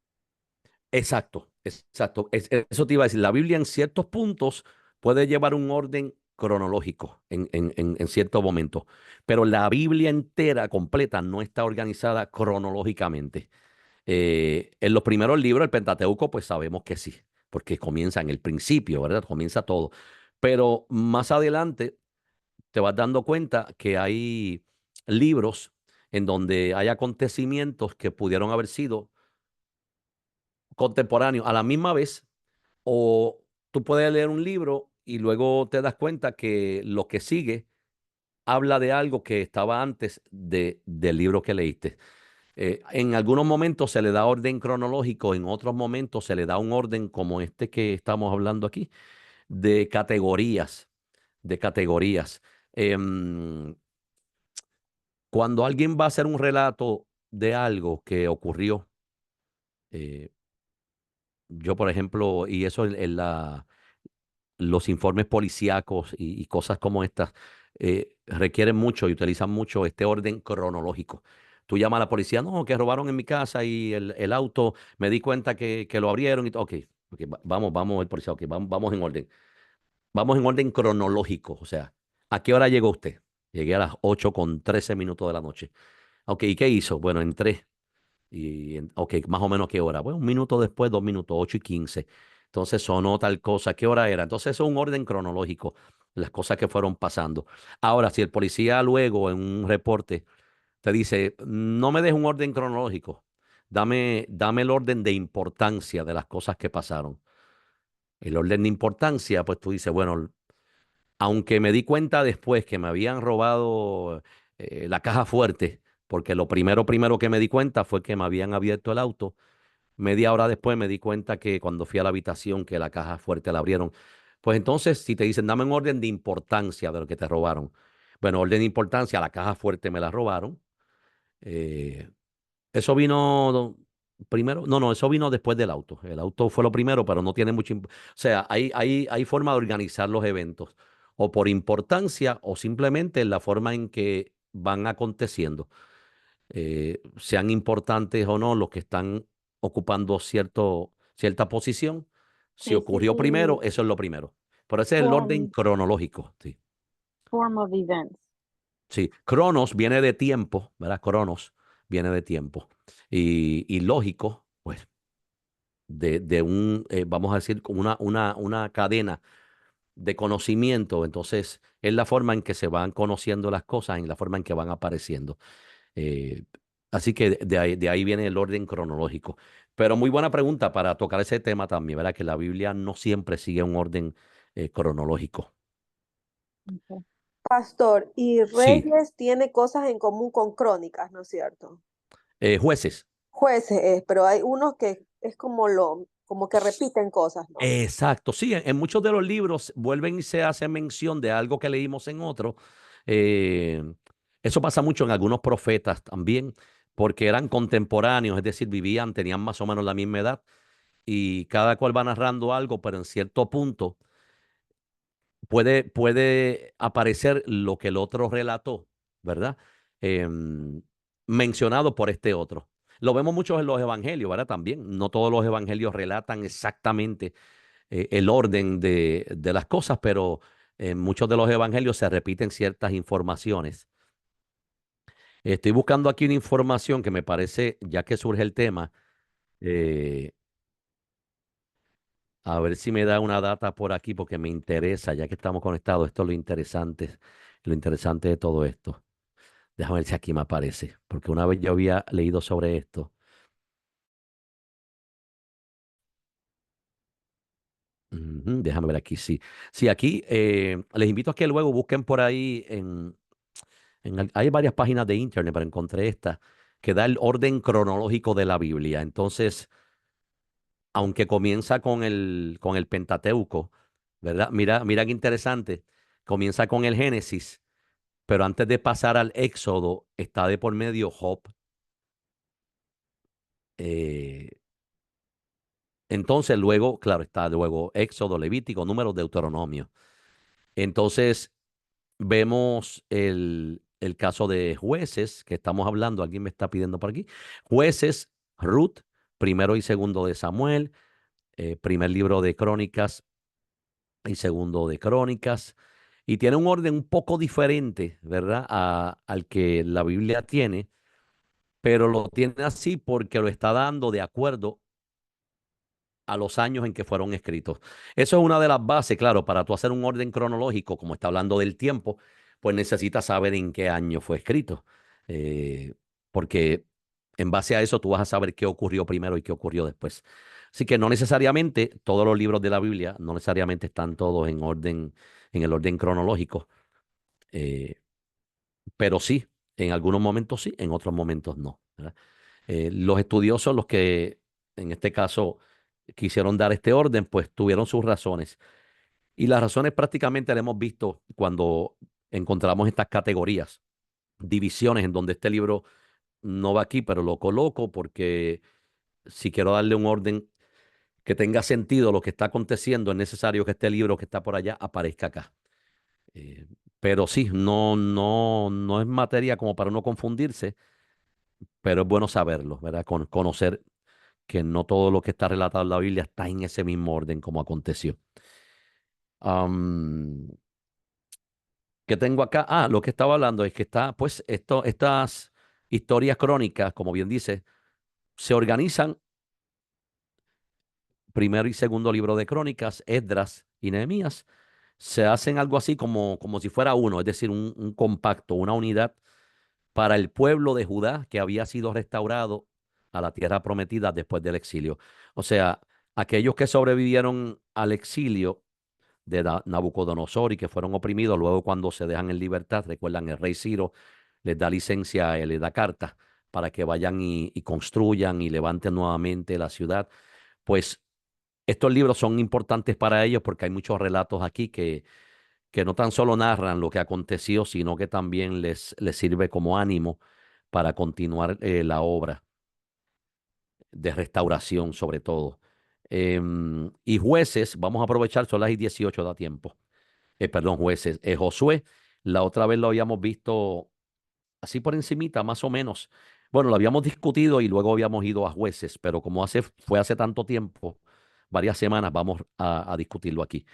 exacto, exacto. Eso te iba a decir. La Biblia en ciertos puntos puede llevar un orden cronológico en ciertos momentos, pero la Biblia entera, completa, no está organizada cronológicamente. En los primeros libros, el Pentateuco, pues sabemos que sí, porque comienza en el principio, ¿verdad? Comienza todo. Pero más adelante te vas dando cuenta que hay libros en donde hay acontecimientos que pudieron haber sido contemporáneos a la misma vez, o tú puedes leer un libro y luego te das cuenta que lo que sigue habla de algo que estaba antes del libro que leíste. En algunos momentos se le da orden cronológico, en otros momentos se le da un orden como este que estamos hablando aquí, de categorías, de categorías. Em, Cuando alguien va a hacer un relato de algo que ocurrió, eh, yo por ejemplo, y eso los informes policíacos y cosas como estas requieren mucho y utilizan mucho este orden cronológico. Tú llamas a la policía, no, que robaron en mi casa y el auto, me di cuenta que lo abrieron y todo. Ok, ok, vamos, el policía, ok, vamos en orden. Vamos en orden cronológico, o sea, ¿a qué hora llegó usted? Llegué a las 8:13 de la noche. Ok, ¿y qué hizo? Bueno, entré. Ok, más o menos qué hora. Bueno, un minuto después, 2 minutos, 8:15. Entonces sonó tal cosa. ¿Qué hora era? Entonces eso es un orden cronológico, las cosas que fueron pasando. Ahora, si el policía luego en un reporte te dice, no me des un orden cronológico, dame el orden de importancia de las cosas que pasaron. El orden de importancia, pues tú dices, bueno, aunque me di cuenta después que me habían robado la caja fuerte, porque lo primero que me di cuenta fue que me habían abierto el auto. Media hora después me di cuenta que cuando fui a la habitación que la caja fuerte la abrieron. Pues entonces, si te dicen, dame un orden de importancia de lo que te robaron. Bueno, orden de importancia, la caja fuerte me la robaron. Eh, Eso vino primero. No, no, eso vino después del auto. El auto fue lo primero, pero no tiene mucho. O sea, hay forma de organizar los eventos, o por importancia, o simplemente en la forma en que van aconteciendo. Sean importantes o no los que están ocupando cierta posición. Si Sí, sí, ocurrió primero, sí. eso es lo primero. Pero ese es el orden Form, cronológico. Sí. form of events. Sí, cronos viene de tiempo, ¿verdad? Cronos viene de tiempo. Y lógico, pues, vamos a decir, como una cadena de conocimiento. Entonces, es la forma en que se van conociendo las cosas, en la forma en que van apareciendo. Eh, Así que de ahí viene el orden cronológico. Pero muy buena pregunta para tocar ese tema también, ¿verdad? Que la Biblia no siempre sigue un orden cronológico. Mm. Pastor, y Sí, Reyes tiene cosas en común con Crónicas, ¿no es cierto? jueces. Jueces es, pero hay unos que es como que repiten cosas, ¿no? Exacto, sí, en muchos de los libros vuelven y se hace mención de algo que leímos en otro. eh, Eso pasa mucho en algunos profetas también, porque eran contemporáneos, es decir, vivían, tenían más o menos la misma edad y cada cual va narrando algo, pero en cierto punto puede aparecer lo que el otro relató, ¿verdad? Em, Mencionado por este otro. Lo vemos mucho en los evangelios, ¿verdad? También, no todos los evangelios relatan exactamente el orden de las cosas, pero en muchos de los evangelios se repiten ciertas informaciones. Estoy buscando aquí una información que me parece, ya que surge el tema, eh, a ver si me da una data por aquí porque me interesa, ya que estamos conectados. Esto es lo interesante de todo esto. Déjame ver si aquí me aparece, porque una vez yo había leído sobre esto. Ujú, déjame ver aquí, sí. Sí, aquí les invito a que luego busquen por ahí hay varias páginas de internet, pero encontré esta que da el orden cronológico de la Biblia. Entonces, aunque comienza con el Pentateuco, ¿verdad? Mira qué interesante. Comienza con el Génesis, pero antes de pasar al Éxodo, está de por medio Job. Eh, entonces, luego, claro, está luego Éxodo, Levítico, Números, Deuteronomio. Entonces, vemos el caso de Jueces, que estamos hablando, alguien me está pidiendo por aquí. Jueces, Ruth, primero y segundo de Samuel, primer libro de Crónicas y segundo de Crónicas. Y tiene un orden un poco diferente, ¿verdad? Al que la Biblia tiene, pero lo tiene así porque lo está dando de acuerdo a los años en que fueron escritos. Eso es una de las bases, claro, para tú hacer un orden cronológico, como está hablando del tiempo, pues necesitas saber en qué año fue escrito, eh, porque en base a eso tú vas a saber qué ocurrió primero y qué ocurrió después. Así que no necesariamente todos los libros de la Biblia, no necesariamente están todos en el orden cronológico, eh, pero sí, en algunos momentos sí, en otros momentos no, ¿verdad? Los estudiosos, los que en este caso quisieron dar este orden, pues tuvieron sus razones. Y las razones prácticamente las hemos visto cuando encontramos estas categorías, divisiones en donde este libro no va aquí, pero lo coloco porque si quiero darle un orden que tenga sentido lo que está aconteciendo, es necesario que este libro que está por allá aparezca acá. Eh, pero sí, no es materia como para no confundirse, pero es bueno saberlo, ¿verdad? Conocer que no todo lo que está relatado en la Biblia está en ese mismo orden como aconteció. Am, ¿Qué tengo acá? Ah, lo que estaba hablando es que pues, estas historias crónicas, como bien dice, se organizan primero y segundo libro de crónicas, Esdras y Nehemías, se hacen algo así como si fuera uno, es decir, un compacto, una unidad para el pueblo de Judá que había sido restaurado a la tierra prometida después del exilio. O sea, aquellos que sobrevivieron al exilio de Nabucodonosor y que fueron oprimidos, luego cuando se dejan en libertad, recuerdan, el rey Ciro les da licencia, les da carta para que vayan y construyan y levanten nuevamente la ciudad. Pues estos libros son importantes para ellos porque hay muchos relatos aquí que no tan solo narran lo que aconteció, sino que también les sirve como ánimo para continuar la obra. de restauración sobre todo. Y Jueces, vamos a aprovechar, son las y 18, da tiempo. Perdón, Jueces. Josué, la otra vez lo habíamos visto así por encimita, más o menos. Bueno, lo habíamos discutido y luego habíamos ido a Jueces, pero como fue hace tanto tiempo, varias semanas, vamos a discutirlo aquí.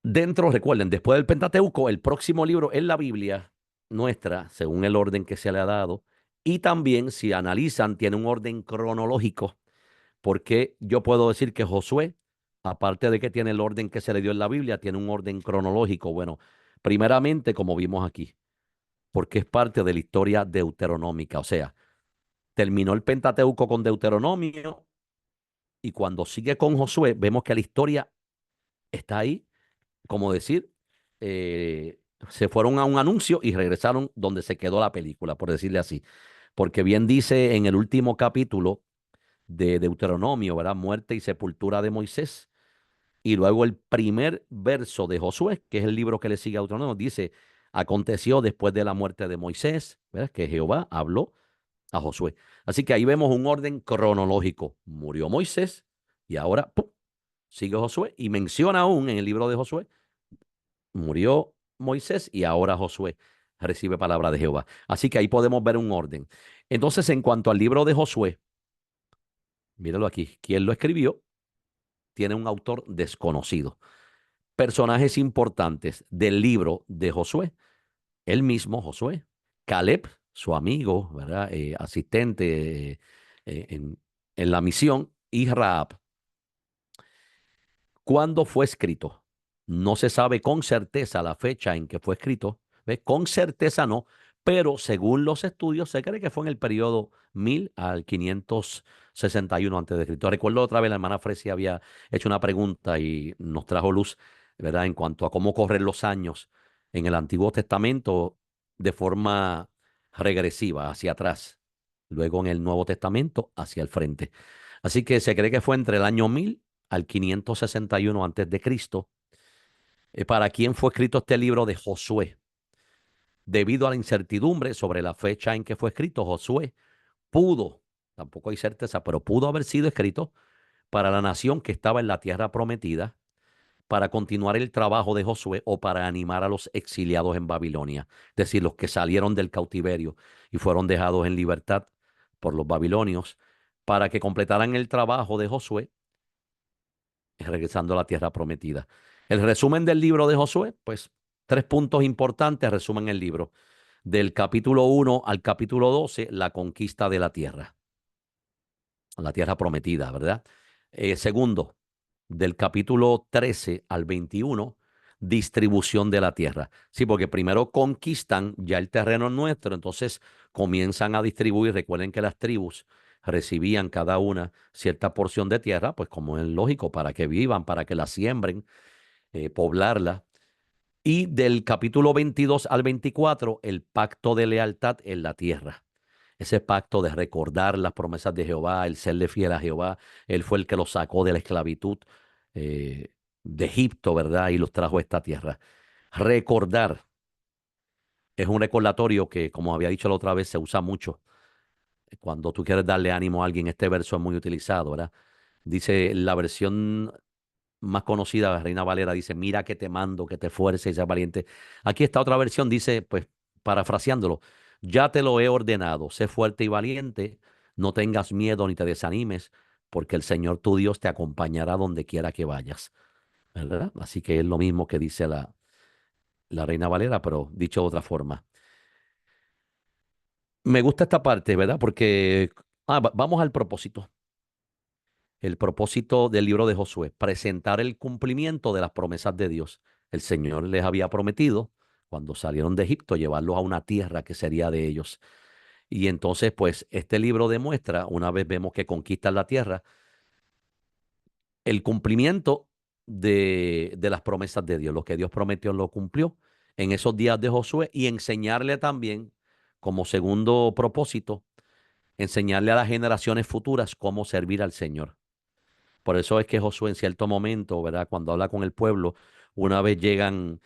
Recuerden, después del Pentateuco, el próximo libro es la Biblia nuestra, según el orden que se le ha dado. Y también, si analizan, tiene un orden cronológico, porque yo puedo decir que Josué, aparte de que tiene el orden que se le dio en la Biblia, tiene un orden cronológico. Bueno, primeramente, como vimos aquí, porque es parte de la historia deuteronómica. O sea, terminó el Pentateuco con Deuteronomio y cuando sigue con Josué, vemos que la historia está ahí, como decir, se fueron a un anuncio y regresaron donde se quedó la película, por decirle así. Porque bien dice en el último capítulo de Deuteronomio, ¿verdad? Muerte y sepultura de Moisés. Y luego el primer verso de Josué, que es el libro que le sigue a Deuteronomio, dice, aconteció después de la muerte de Moisés, ¿verdad? Que Jehová habló a Josué. Así que ahí vemos un orden cronológico. Murió Moisés y ahora ¡pum!, sigue Josué y menciona aún en el libro de Josué, murió Moisés y ahora Josué recibe palabra de Jehová. Así que ahí podemos ver un orden. Entonces, en cuanto al libro de Josué, míralo aquí, ¿quién lo escribió? Tiene un autor desconocido. Personajes importantes del libro de Josué, él mismo, Josué, Caleb, su amigo, ¿verdad? Asistente en la misión, y Rahab. ¿Cuándo fue escrito? No se sabe con certeza la fecha en que fue escrito. ¿Ves? Con certeza no, pero según los estudios se cree que fue en el periodo 1000 al 561 antes de Cristo. Recuerdo otra vez la hermana Fresia había hecho una pregunta y nos trajo luz, ¿verdad? En cuanto a cómo corren los años en el Antiguo Testamento de forma regresiva hacia atrás, luego en el Nuevo Testamento hacia el frente. Así que se cree que fue entre el año 1000 al 561 antes de Cristo. ¿Para quién fue escrito este libro de Josué? Debido a la incertidumbre sobre la fecha en que fue escrito, Josué pudo, tampoco hay certeza, pero pudo haber sido escrito para la nación que estaba en la tierra prometida, para continuar el trabajo de Josué o para animar a los exiliados en Babilonia, es decir, los que salieron del cautiverio y fueron dejados en libertad por los babilonios, para que completaran el trabajo de Josué regresando a la tierra prometida. El resumen del libro de Josué, pues 3 puntos importantes resumen el libro. Del capítulo 1 al capítulo 12, la conquista de la tierra prometida, ¿verdad? Segundo, del capítulo 13 al 21, distribución de la tierra. Sí, porque primero conquistan ya el terreno nuestro, entonces comienzan a distribuir. Recuerden que las tribus recibían cada una cierta porción de tierra, pues como es lógico, para que vivan, para que la siembren, poblarla. Y del capítulo 22 al 24, el pacto de lealtad en la tierra. Ese pacto de recordar las promesas de Jehová, el serle fiel a Jehová. Él fue el que los sacó de la esclavitud de Egipto, ¿verdad? Y los trajo a esta tierra. Recordar es un recordatorio que, como había dicho la otra vez, se usa mucho. Cuando tú quieres darle ánimo a alguien, este verso es muy utilizado, ¿verdad? Dice la versión más conocida, Reina Valera, dice, mira que te mando, que te esfuerces y seas valiente. Aquí está otra versión, dice, pues, parafraseándolo, ya te lo he ordenado, sé fuerte y valiente, no tengas miedo ni te desanimes, porque el Señor tu Dios te acompañará donde quiera que vayas, ¿verdad? Así que es lo mismo que dice la Reina Valera, pero dicho de otra forma. Me gusta esta parte, ¿verdad? Porque vamos al propósito. El propósito del libro de Josué, presentar el cumplimiento de las promesas de Dios. El Señor les había prometido, cuando salieron de Egipto, llevarlos a una tierra que sería de ellos. Y entonces, pues, este libro demuestra, una vez vemos que conquistan la tierra, el cumplimiento de las promesas de Dios. Lo que Dios prometió lo cumplió en esos días de Josué y enseñarle también, como segundo propósito, enseñarle a las generaciones futuras cómo servir al Señor. Por eso es que Josué en cierto momento, ¿verdad? Cuando habla con el pueblo, una vez llegan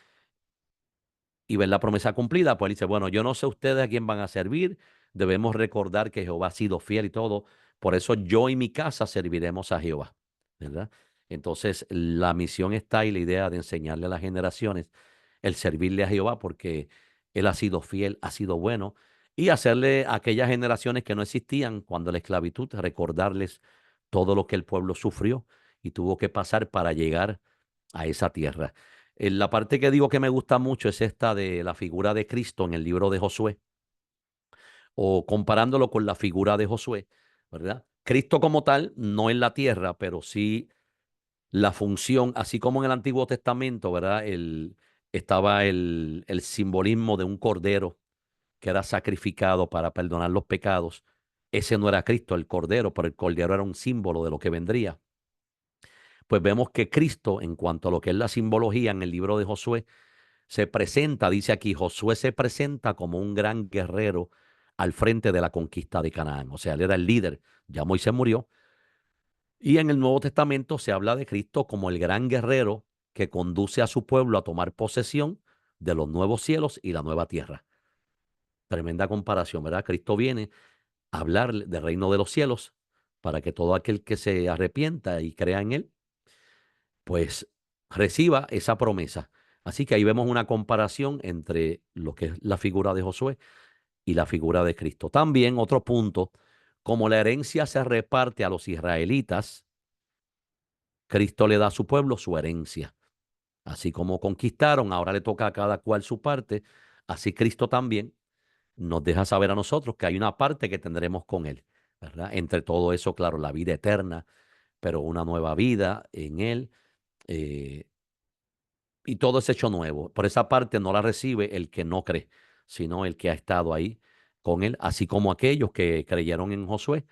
y ven la promesa cumplida, pues dice, bueno, yo no sé ustedes a quién van a servir, debemos recordar que Jehová ha sido fiel y todo. Por eso yo y mi casa serviremos a Jehová, ¿verdad? Entonces, la misión está y la idea de enseñarle a las generaciones el servirle a Jehová porque Él ha sido fiel, ha sido bueno, y hacerle a aquellas generaciones que no existían cuando la esclavitud, recordarles todo lo que el pueblo sufrió y tuvo que pasar para llegar a esa tierra. La parte que digo que me gusta mucho es esta de la figura de Cristo en el libro de Josué, o comparándolo con la figura de Josué, ¿verdad? Cristo como tal, no en la tierra, pero sí la función, así como en el Antiguo Testamento, ¿verdad? Estaba el simbolismo de un cordero que era sacrificado para perdonar los pecados. Ese no era Cristo, el cordero, pero el cordero era un símbolo de lo que vendría. Pues vemos que Cristo, en cuanto a lo que es la simbología en el libro de Josué, se presenta, dice aquí, Josué se presenta como un gran guerrero al frente de la conquista de Canaán. O sea, él era el líder. Ya Moisés murió. Y en el Nuevo Testamento se habla de Cristo como el gran guerrero que conduce a su pueblo a tomar posesión de los nuevos cielos y la nueva tierra. Tremenda comparación, ¿verdad? Cristo viene a hablar del reino de los cielos para que todo aquel que se arrepienta y crea en él, pues reciba esa promesa. Así que ahí vemos una comparación entre lo que es la figura de Josué y la figura de Cristo. También otro punto, como la herencia se reparte a los israelitas, Cristo le da a su pueblo su herencia. Así como conquistaron, ahora le toca a cada cual su parte, así Cristo también nos deja saber a nosotros que hay una parte que tendremos con Él, ¿verdad? Entre todo eso, claro, la vida eterna, pero una nueva vida en Él, eh, y todo es hecho nuevo. Por esa parte no la recibe el que no cree, sino el que ha estado ahí con Él, así como aquellos que creyeron en Josué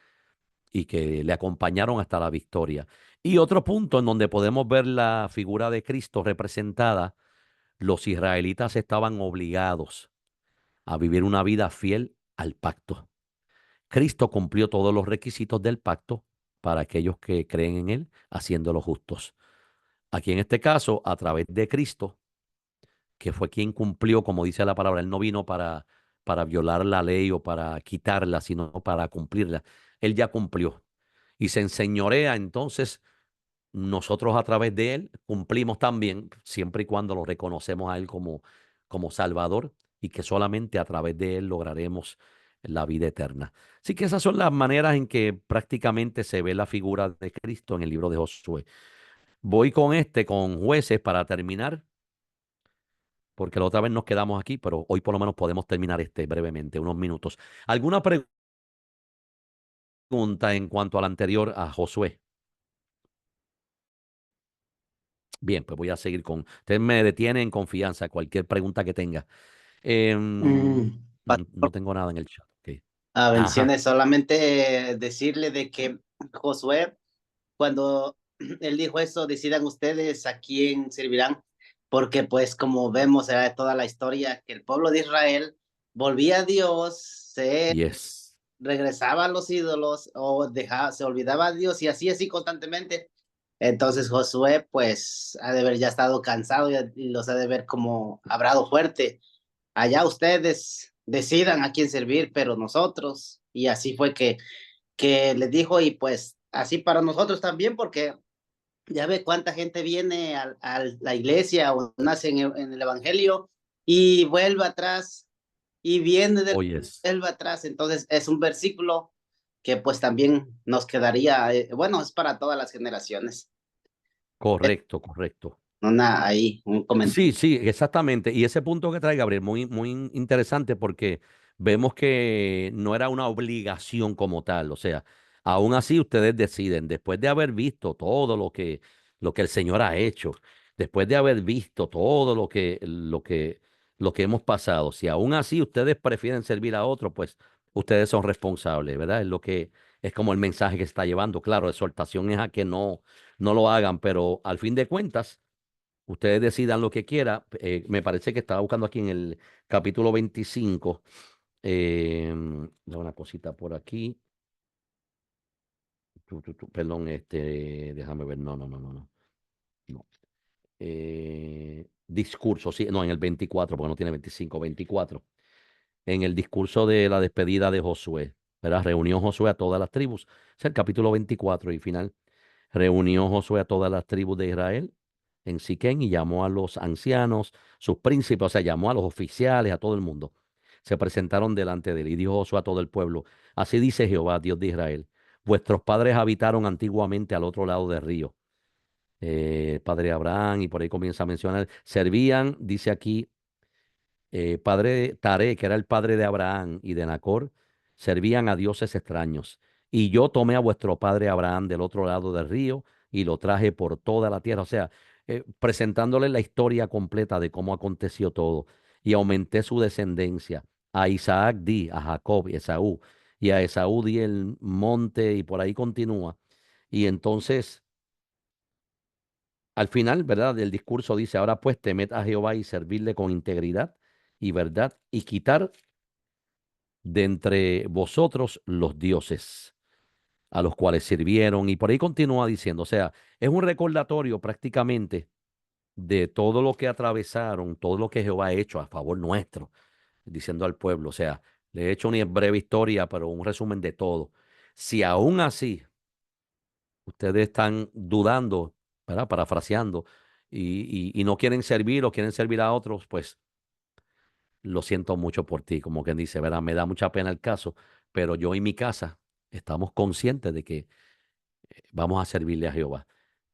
y que le acompañaron hasta la victoria. Y otro punto en donde podemos ver la figura de Cristo representada, los israelitas estaban obligados a vivir una vida fiel al pacto. Cristo cumplió todos los requisitos del pacto para aquellos que creen en Él, haciéndolos justos. Aquí en este caso, a través de Cristo, que fue quien cumplió, como dice la palabra, Él no vino para violar la ley o para quitarla, sino para cumplirla. Él ya cumplió y se enseñorea. Entonces nosotros a través de Él cumplimos también, siempre y cuando lo reconocemos a Él como Salvador, y que solamente a través de Él lograremos la vida eterna. Así que esas son las maneras en que prácticamente se ve la figura de Cristo en el libro de Josué. Voy con Jueces para terminar, porque la otra vez nos quedamos aquí, pero hoy por lo menos podemos terminar brevemente, unos minutos. ¿Alguna pregunta en cuanto al anterior, a Josué? Bien, pues voy a seguir con. Usted me detiene en confianza, cualquier pregunta que tenga. Mm, No, no tengo nada en el chat. Ok. Ajá. bendiciones, solamente decirle de que Josué, cuando él dijo eso, decidan ustedes a quién servirán, porque pues como vemos era toda la historia que el pueblo de Israel volvía a Dios, se Yes. regresaba a los ídolos o dejaba, se olvidaba a Dios y así constantemente. Entonces Josué pues ha de haber ya estado cansado y los ha de ver como hablado fuerte. Allá ustedes decidan a quién servir, pero nosotros, y así fue que les dijo, y pues así para nosotros también, porque ya ve cuánta gente viene a la iglesia o nace en el evangelio y vuelve atrás y viene Oh, del yes. vuelve atrás. Entonces es un versículo que pues también nos quedaría, bueno, es para todas las generaciones. Correcto, correcto. Ahí, un comentario. Sí, sí, exactamente. Y ese punto que trae Gabriel, muy, muy interesante porque vemos que no era una obligación como tal. O sea, aún así ustedes deciden, después de haber visto todo lo que el Señor ha hecho, después de haber visto todo lo que hemos pasado, si aún así ustedes prefieren servir a otro, pues ustedes son responsables, ¿verdad? Es como el mensaje que se está llevando. Claro, exhortación es a que no lo hagan, pero al fin de cuentas ustedes decidan lo que quiera. Me parece que estaba buscando aquí en el capítulo 25. Una cosita por aquí. Perdón, déjame ver. No, no, no, no, no. No. Discurso, sí, no, en el 24, porque no tiene 25, 24. en el discurso de la despedida de Josué, ¿verdad? Reunió Josué a todas las tribus. Es el capítulo 24 y final. Reunió Josué a todas las tribus de Israel en Siquén y llamó a los ancianos, sus príncipes, o sea, llamó a los oficiales, a todo el mundo. Se presentaron delante de él y dijo Josué a todo el pueblo, así dice Jehová, Dios de Israel, vuestros padres habitaron antiguamente al otro lado del río. Padre Abraham, y por ahí comienza a mencionar, servían, dice aquí, padre de Taré, que era el padre de Abraham y de Nacor, servían a dioses extraños. Y yo tomé a vuestro padre Abraham del otro lado del río y lo traje por toda la tierra. O sea, presentándole la historia completa de cómo aconteció todo. Y aumenté su descendencia. A Isaac di, a Jacob y Esaú. Y a Esaú di el monte y por ahí continúa. Y entonces, al final, ¿verdad? Del discurso dice, ahora pues temed a Jehová y servirle con integridad y verdad y quitar de entre vosotros los dioses a los cuales sirvieron. Y por ahí continúa diciendo, o sea, es un recordatorio prácticamente de todo lo que atravesaron, todo lo que Jehová ha hecho a favor nuestro, diciendo al pueblo, o sea, le he hecho una breve historia, pero un resumen de todo. Si aún así ustedes están dudando, ¿verdad? Parafraseando, y no quieren servir o quieren servir a otros, pues lo siento mucho por ti, como quien dice, ¿verdad? Me da mucha pena el caso, pero yo y mi casa estamos conscientes de que vamos a servirle a Jehová.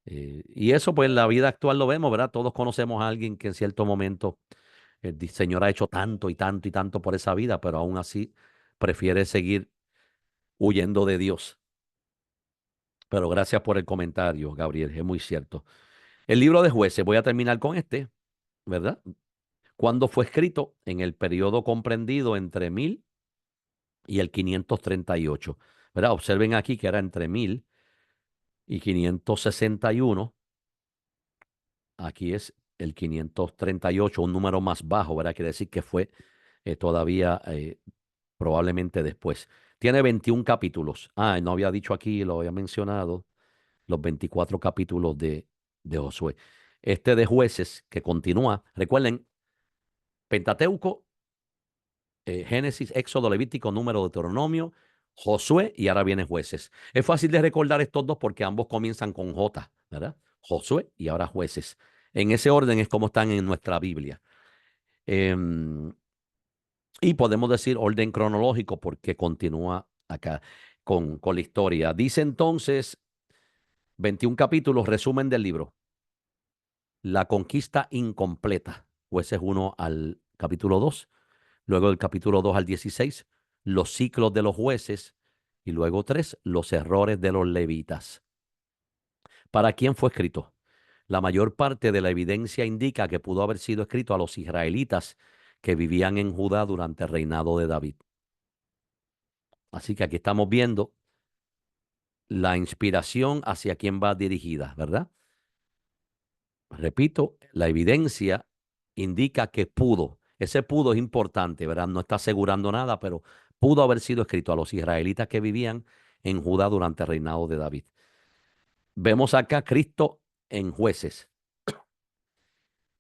Y eso, pues, en la vida actual lo vemos, ¿verdad? Todos conocemos a alguien que en cierto momento el Señor ha hecho tanto y tanto y tanto por esa vida, pero aún así prefiere seguir huyendo de Dios. Pero gracias por el comentario, Gabriel, es muy cierto. El libro de Jueces, voy a terminar con este, ¿verdad? Cuando fue escrito en el periodo comprendido entre 1000 y el 538, ¿verdad? Observen aquí que era entre 1000 y 561. Aquí es el 538, un número más bajo, ¿verdad? Quiere decir que fue todavía probablemente después. Tiene 21 capítulos. Ah, no había dicho aquí, lo había mencionado, los 24 capítulos de Josué. Este de Jueces, que continúa, recuerden, Pentateuco, Génesis, Éxodo, Levítico, Número, Deuteronomio, Josué y ahora viene Jueces. Es fácil de recordar estos dos porque ambos comienzan con J, ¿verdad? Josué y ahora Jueces. En ese orden es como están en nuestra Biblia. Em, y podemos decir orden cronológico porque continúa acá con la historia. Dice entonces, 21 capítulos, resumen del libro. La conquista incompleta, Jueces 1 al capítulo 2. Luego del capítulo 2 al 16, los ciclos de los jueces. Y luego 3, los errores de los levitas. ¿Para quién fue escrito? La mayor parte de la evidencia indica que pudo haber sido escrito a los israelitas que vivían en Judá durante el reinado de David. Así que aquí estamos viendo la inspiración hacia quién va dirigida, ¿verdad? Repito, la evidencia indica que pudo. Ese pudo es importante, ¿verdad? No está asegurando nada, pero pudo haber sido escrito a los israelitas que vivían en Judá durante el reinado de David. Vemos acá Cristo en Jueces.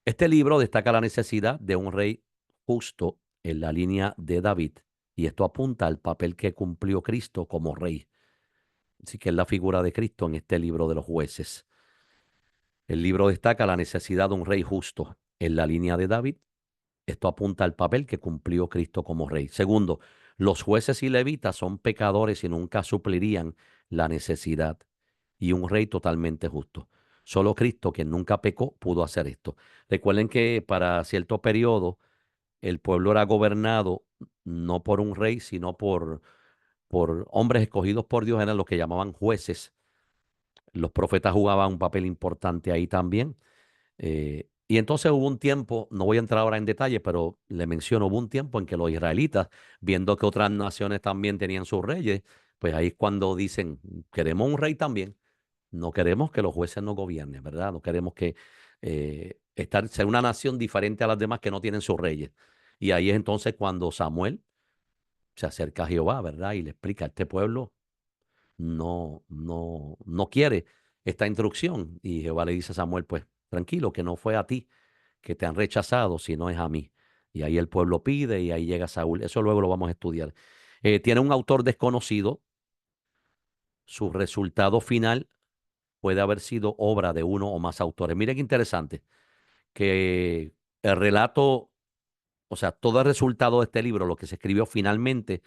Este libro destaca la necesidad de un rey justo en la línea de David, y esto apunta al papel que cumplió Cristo como rey. Así que es la figura de Cristo en este libro de los Jueces. El libro destaca la necesidad de un rey justo en la línea de David. Esto apunta al papel que cumplió Cristo como rey. Segundo, los jueces y levitas son pecadores y nunca suplirían la necesidad. Y un rey totalmente justo. Solo Cristo, que nunca pecó, pudo hacer esto. Recuerden que para cierto periodo el pueblo era gobernado no por un rey, sino por hombres escogidos por Dios, eran los que llamaban jueces. Los profetas jugaban un papel importante ahí también. Y entonces hubo un tiempo, no voy a entrar ahora en detalle, pero le menciono, hubo un tiempo en que los israelitas, viendo que otras naciones también tenían sus reyes, pues ahí es cuando dicen, queremos un rey también, no queremos que los jueces nos gobiernen, ¿verdad? No queremos que ser una nación diferente a las demás que no tienen sus reyes. Y ahí es entonces cuando Samuel se acerca a Jehová, ¿verdad? Y le explica, este pueblo no quiere esta instrucción. Y Jehová le dice a Samuel, pues tranquilo, que no fue a ti que te han rechazado, sino es a mí. Y ahí el pueblo pide y ahí llega Saúl. Eso luego lo vamos a estudiar. Tiene un autor desconocido. Su resultado final puede haber sido obra de uno o más autores. Miren qué interesante, que el relato, o sea, todo el resultado de este libro, lo que se escribió finalmente,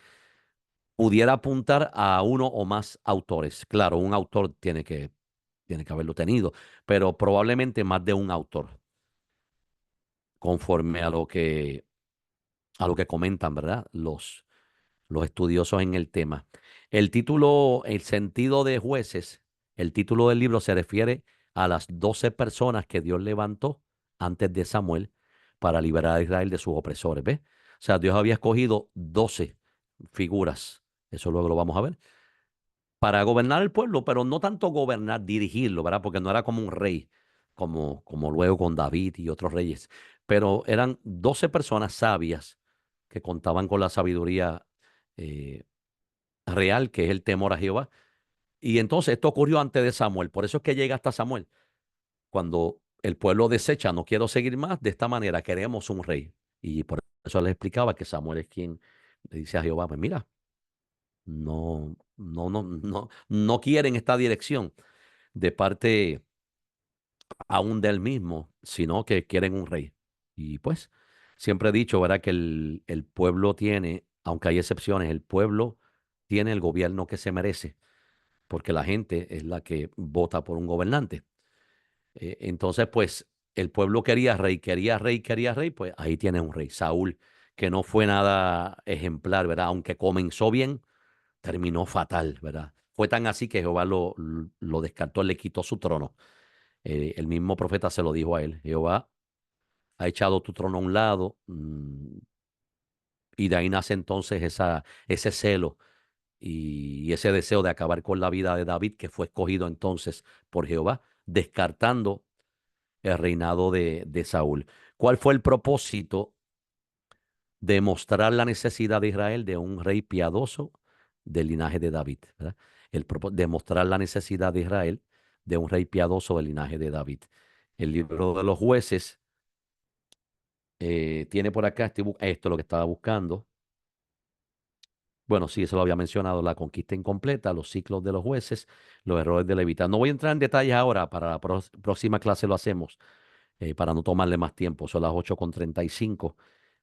pudiera apuntar a uno o más autores. Claro, un autor tiene que haberlo tenido, pero probablemente más de un autor, conforme a lo que comentan, ¿verdad? Los estudiosos en el tema. El título, el sentido de jueces, el título del libro se refiere a las 12 personas que Dios levantó antes de Samuel para liberar a Israel de sus opresores. ¿Ves? O sea, Dios había escogido 12 figuras, eso luego lo vamos a ver, para gobernar el pueblo, pero no tanto gobernar, dirigirlo, ¿verdad? Porque no era como un rey, como luego con David y otros reyes, pero eran 12 personas sabias que contaban con la sabiduría eh, real, que es el temor a Jehová. Y entonces esto ocurrió antes de Samuel, por eso es que llega hasta Samuel, cuando el pueblo desecha, no quiero seguir más, de esta manera queremos un rey. Y por eso les explicaba que Samuel es quien le dice a Jehová, pues mira, no quieren esta dirección de parte aún del mismo, sino que quieren un rey. Y pues, siempre he dicho, ¿verdad?, que el pueblo tiene, aunque hay excepciones, el pueblo tiene el gobierno que se merece, porque la gente es la que vota por un gobernante. Entonces, pues, el pueblo quería rey, quería rey, quería rey, pues ahí tiene un rey, Saúl, que no fue nada ejemplar, ¿verdad? Aunque comenzó bien, terminó fatal, ¿verdad? Fue tan así que Jehová lo descartó, le quitó su trono. El mismo profeta se lo dijo a él, Jehová ha echado tu trono a un lado, y de ahí nace entonces ese celo y ese deseo de acabar con la vida de David, que fue escogido entonces por Jehová, descartando el reinado de Saúl. ¿Cuál fue el propósito? De mostrar la necesidad de Israel de un rey piadoso del linaje de David, ¿verdad? Demostrar la necesidad de Israel de un rey piadoso del linaje de David. El libro de los jueces tiene por acá, esto es lo que estaba buscando. Bueno, sí, eso lo había mencionado, la conquista incompleta, los ciclos de los jueces, los errores de Levitas. No voy a entrar en detalles ahora, para la próxima clase lo hacemos, para no tomarle más tiempo. Son las 8:35,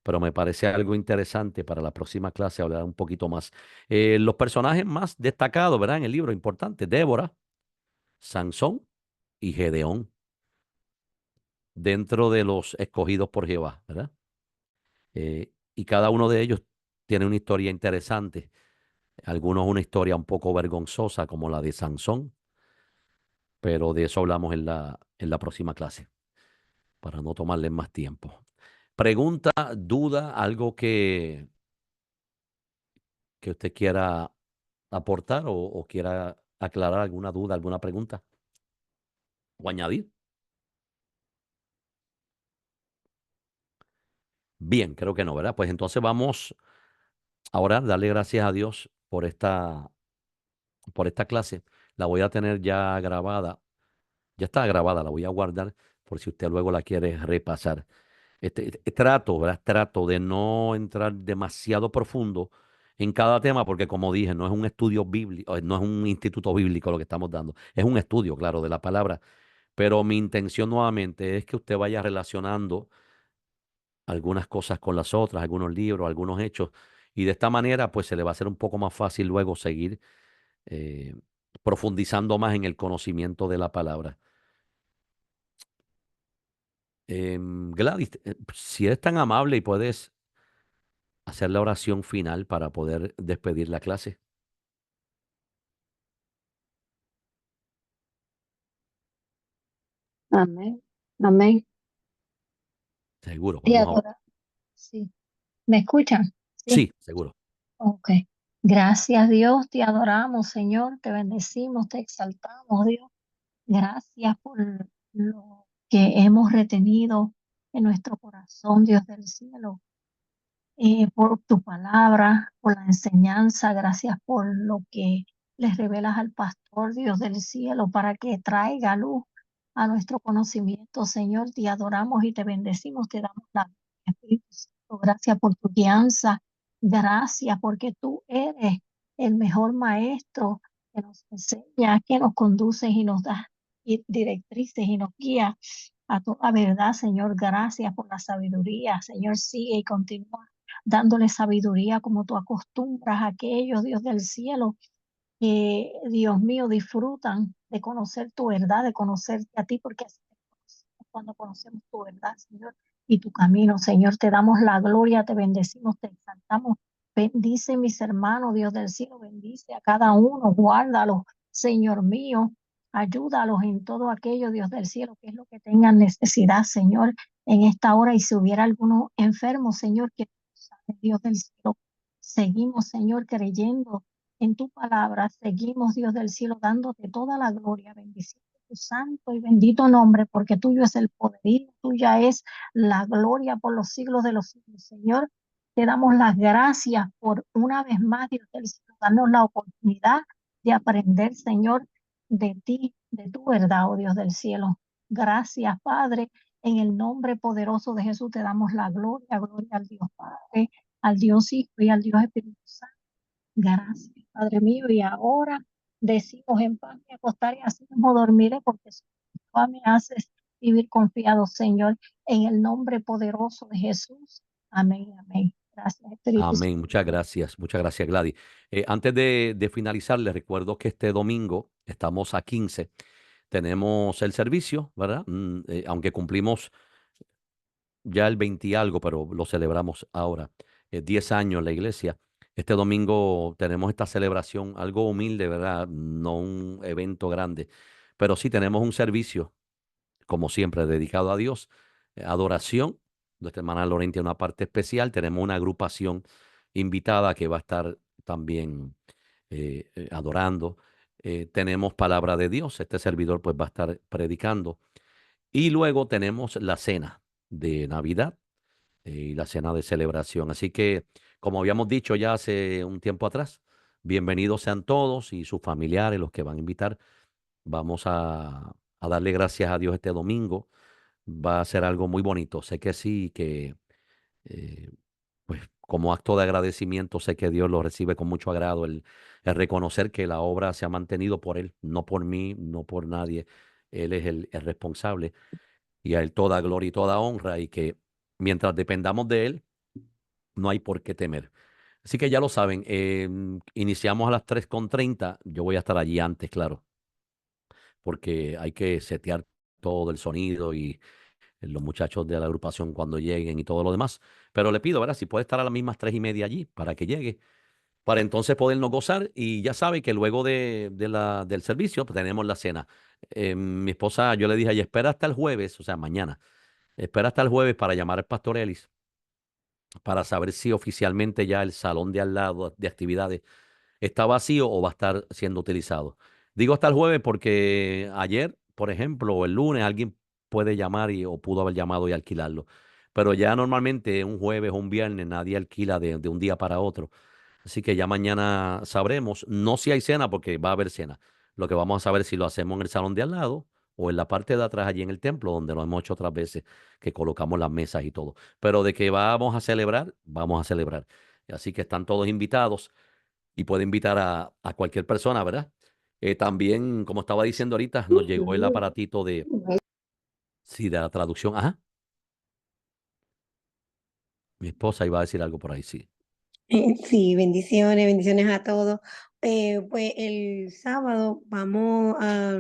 pero me parece algo interesante para la próxima clase hablar un poquito más. Los personajes más destacados, ¿verdad? En el libro, importante, Débora, Sansón y Gedeón, dentro de los escogidos por Jehová, ¿verdad? Y cada uno de ellos tiene una historia interesante. Algunos una historia un poco vergonzosa, como la de Sansón, pero de eso hablamos en la próxima clase, para no tomarles más tiempo. Pregunta, duda, algo que usted quiera aportar o quiera aclarar, alguna duda, alguna pregunta o añadir. Bien, creo que no, ¿verdad? Pues entonces vamos ahora a darle gracias a Dios por esta clase. La voy a tener ya grabada. Ya está grabada, la voy a guardar por si usted luego la quiere repasar. Trato, ¿verdad? Trato de no entrar demasiado profundo en cada tema, porque como dije, no es un estudio bíblico, no es un instituto bíblico lo que estamos dando. Es un estudio, claro, de la palabra. Pero mi intención nuevamente es que usted vaya relacionando algunas cosas con las otras, algunos libros, algunos hechos, y de esta manera, pues se le va a hacer un poco más fácil luego seguir eh, profundizando más en el conocimiento de la palabra. Gladys, si eres tan amable y puedes hacer la oración final para poder despedir la clase. Amén. Amén. Seguro, Te vamos a... adora- Sí. ¿Me escuchan? Sí. Sí, seguro. Ok. Gracias, Dios. Te adoramos, Señor. Te bendecimos, te exaltamos, Dios. Gracias por lo que hemos retenido en nuestro corazón, Dios del cielo. Por tu palabra, por la enseñanza, gracias por lo que les revelas al pastor, Dios del cielo, para que traiga luz a nuestro conocimiento. Señor, te adoramos y te bendecimos, te damos la gloria, Espíritu Santo. Gracias por tu guianza. Gracias porque tú eres el mejor maestro que nos enseña, que nos conduce y nos da directrices y nos guía a toda verdad, Señor. Gracias por la sabiduría. Señor, sigue y continúa dándole sabiduría como tú acostumbras a aquellos, Dios del cielo, que, Dios mío, disfrutan de conocer tu verdad, de conocerte a ti, porque así te conocemos cuando conocemos tu verdad, Señor, y tu camino. Señor, te damos la gloria, te bendecimos, te exaltamos. Bendice mis hermanos, Dios del cielo, bendice a cada uno, guárdalos, Señor mío, ayúdalos en todo aquello, Dios del cielo, que es lo que tengan necesidad, Señor, en esta hora. Y si hubiera alguno enfermo, Señor, que tú sabes, Dios del cielo, seguimos, Señor, creyendo en tu palabra, seguimos, Dios del cielo, dándote toda la gloria, bendiciendo tu santo y bendito nombre, porque tuyo es el poder y tuya es la gloria por los siglos de los siglos. Señor, te damos las gracias por una vez más, Dios del cielo, darnos la oportunidad de aprender, Señor, de ti, de tu verdad, oh Dios del cielo. Gracias, Padre. En el nombre poderoso de Jesús te damos la gloria, gloria al Dios Padre, al Dios Hijo y al Dios Espíritu Santo. Gracias, Padre mío, y ahora decimos en paz me acostaré y así mismo dormiré, porque tú me haces vivir confiado, Señor, en el nombre poderoso de Jesús. Amén, amén. Gracias, Espíritu Santo. Amén. Muchas gracias, Gladys. Antes de finalizar, les recuerdo que este domingo estamos a 15. Tenemos el servicio, ¿verdad? Aunque cumplimos ya el 20 y algo, pero lo celebramos ahora. 10 años en la iglesia. Este domingo tenemos esta celebración, algo humilde, ¿verdad? No un evento grande, pero sí tenemos un servicio, como siempre, dedicado a Dios, adoración. Nuestra hermana Lorena tiene una parte especial. Tenemos una agrupación invitada que va a estar también adorando. Tenemos palabra de Dios. Este servidor pues va a estar predicando. Y luego tenemos la cena de Navidad y la cena de celebración. Así que, como habíamos dicho ya hace un tiempo atrás, bienvenidos sean todos y sus familiares, los que van a invitar. Vamos a darle gracias a Dios este domingo. Va a ser algo muy bonito. Sé que sí, que eh, pues como acto de agradecimiento, sé que Dios lo recibe con mucho agrado, el reconocer que la obra se ha mantenido por Él, no por mí, no por nadie. Él es el responsable y a Él toda gloria y toda honra y que mientras dependamos de Él, no hay por qué temer. Así que ya lo saben, iniciamos a las 3:30. Yo voy a estar allí antes, claro, porque hay que setear todo el sonido y los muchachos de la agrupación cuando lleguen y todo lo demás. Pero le pido, ¿verdad? Si puede estar a las mismas 3:30 allí para que llegue, para entonces podernos gozar. Y ya sabe que luego del servicio pues, tenemos la cena. Mi esposa, yo le dije, y espera hasta el jueves, o sea, mañana, espera hasta el jueves para llamar al pastor Ellis para saber si oficialmente ya el salón de al lado de actividades está vacío o va a estar siendo utilizado. Digo hasta el jueves porque ayer, por ejemplo, o el lunes, alguien puede llamar o pudo haber llamado y alquilarlo. Pero ya normalmente un jueves o un viernes nadie alquila de un día para otro. Así que ya mañana sabremos, no si hay cena, porque va a haber cena. Lo que vamos a saber es si lo hacemos en el salón de al lado o en la parte de atrás, allí en el templo, donde lo hemos hecho otras veces, que colocamos las mesas y todo. Pero de que vamos a celebrar, vamos a celebrar. Así que están todos invitados y puede invitar a cualquier persona, ¿verdad? También, como estaba diciendo ahorita, nos llegó el aparatito sí, de la traducción. Ajá, mi esposa iba a decir algo por ahí, sí. Sí, bendiciones, bendiciones a todos. Pues el sábado vamos a,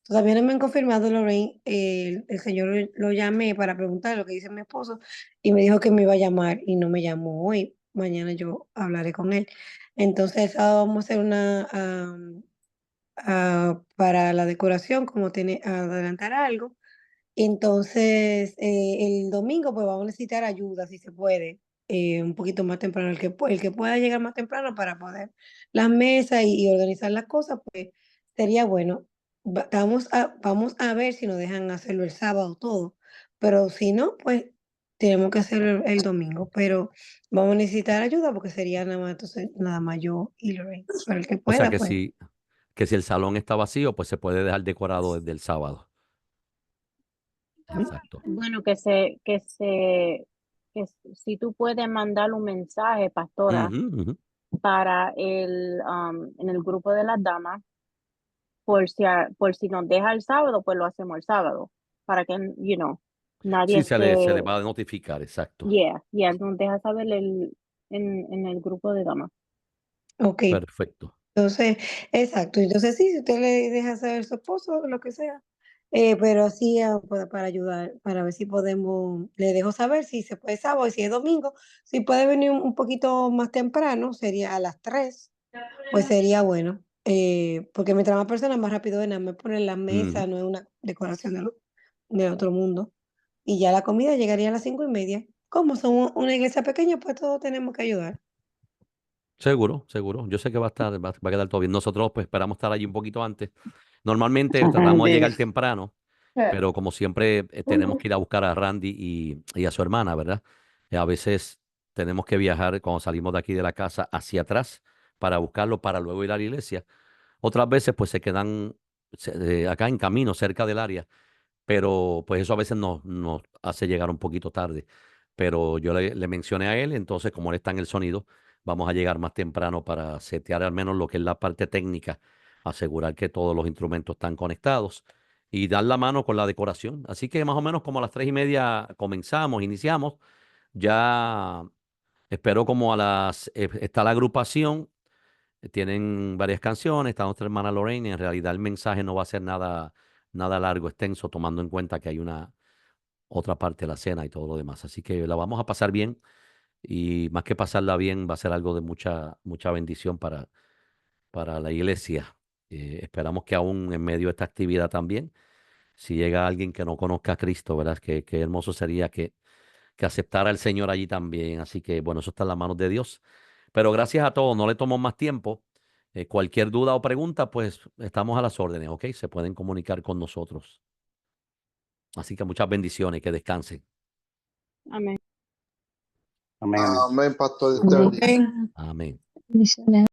todavía no me han confirmado, Lorraine, el señor lo llamé para preguntar lo que dice mi esposo y me dijo que me iba a llamar y no me llamó hoy. Mañana yo hablaré con él. Entonces el sábado vamos a hacer una, para la decoración, como tiene, adelantar algo. Entonces, el domingo pues vamos a necesitar ayuda, si se puede, un poquito más temprano, el que pueda llegar más temprano para poder las mesas y organizar las cosas, pues sería bueno. Vamos a ver si nos dejan hacerlo el sábado todo, pero si no, pues tenemos que hacerlo el domingo, pero vamos a necesitar ayuda porque sería nada más, entonces, nada más yo y Lorraine, pero el que O sea pueda, pues. que si el salón está vacío, pues se puede dejar decorado desde el sábado. Exacto. Bueno, que se que si tú puedes mandar un mensaje, pastora, Ujú, ujú. para en el grupo de las damas, por si nos deja el sábado, pues lo hacemos el sábado, para que, nadie Sí, se le esté, va a notificar, exacto. yeah, nos deja saber en el grupo de damas. Ok, Perfecto. entonces, exacto. Entonces sí, si usted le deja saber a su esposo, lo que sea, pero así para ayudar, para ver si podemos, le dejo saber si se puede sábado y si es domingo, si puede venir un poquito más temprano, sería a las 3, pues sería bueno. Porque mientras más personas, más rápido ven, me ponen la mesa, Ujú. no es una decoración de otro mundo. Y ya la comida llegaría a las 5:30. Como son una iglesia pequeña, pues todos tenemos que ayudar. Seguro, seguro. Yo sé que va a quedar todo bien. Nosotros pues esperamos estar allí un poquito antes. Normalmente tratamos de llegar temprano, pero como siempre tenemos que ir a buscar a Randy y a su hermana, ¿verdad? A veces tenemos que viajar cuando salimos de aquí de la casa hacia atrás para buscarlo, para luego ir a la iglesia. Otras veces pues se quedan acá en camino, cerca del área, pero pues eso a veces nos hace llegar un poquito tarde. Pero yo le mencioné a él, entonces como él está en el sonido, vamos a llegar más temprano para setear al menos lo que es la parte técnica, asegurar que todos los instrumentos están conectados y dar la mano con la decoración. Así que más o menos como a las 3:30 comenzamos, iniciamos. Ya espero como está la agrupación, tienen varias canciones, está nuestra hermana Lorraine. En realidad el mensaje no va a ser nada largo, extenso, tomando en cuenta que hay una otra parte de la cena y todo lo demás. Así que la vamos a pasar bien y más que pasarla bien, va a ser algo de mucha bendición para la iglesia. Esperamos que aún en medio de esta actividad también, si llega alguien que no conozca a Cristo, ¿verdad? Qué hermoso sería que aceptara al Señor allí también. Así que bueno, eso está en las manos de Dios. Pero gracias a todos, no le tomo más tiempo. Cualquier duda o pregunta, pues estamos a las órdenes, ¿ok? Se pueden comunicar con nosotros. Así que muchas bendiciones, que descansen. Amén. Amén. Amén, pastor. Amén. Amén. Bendiciones.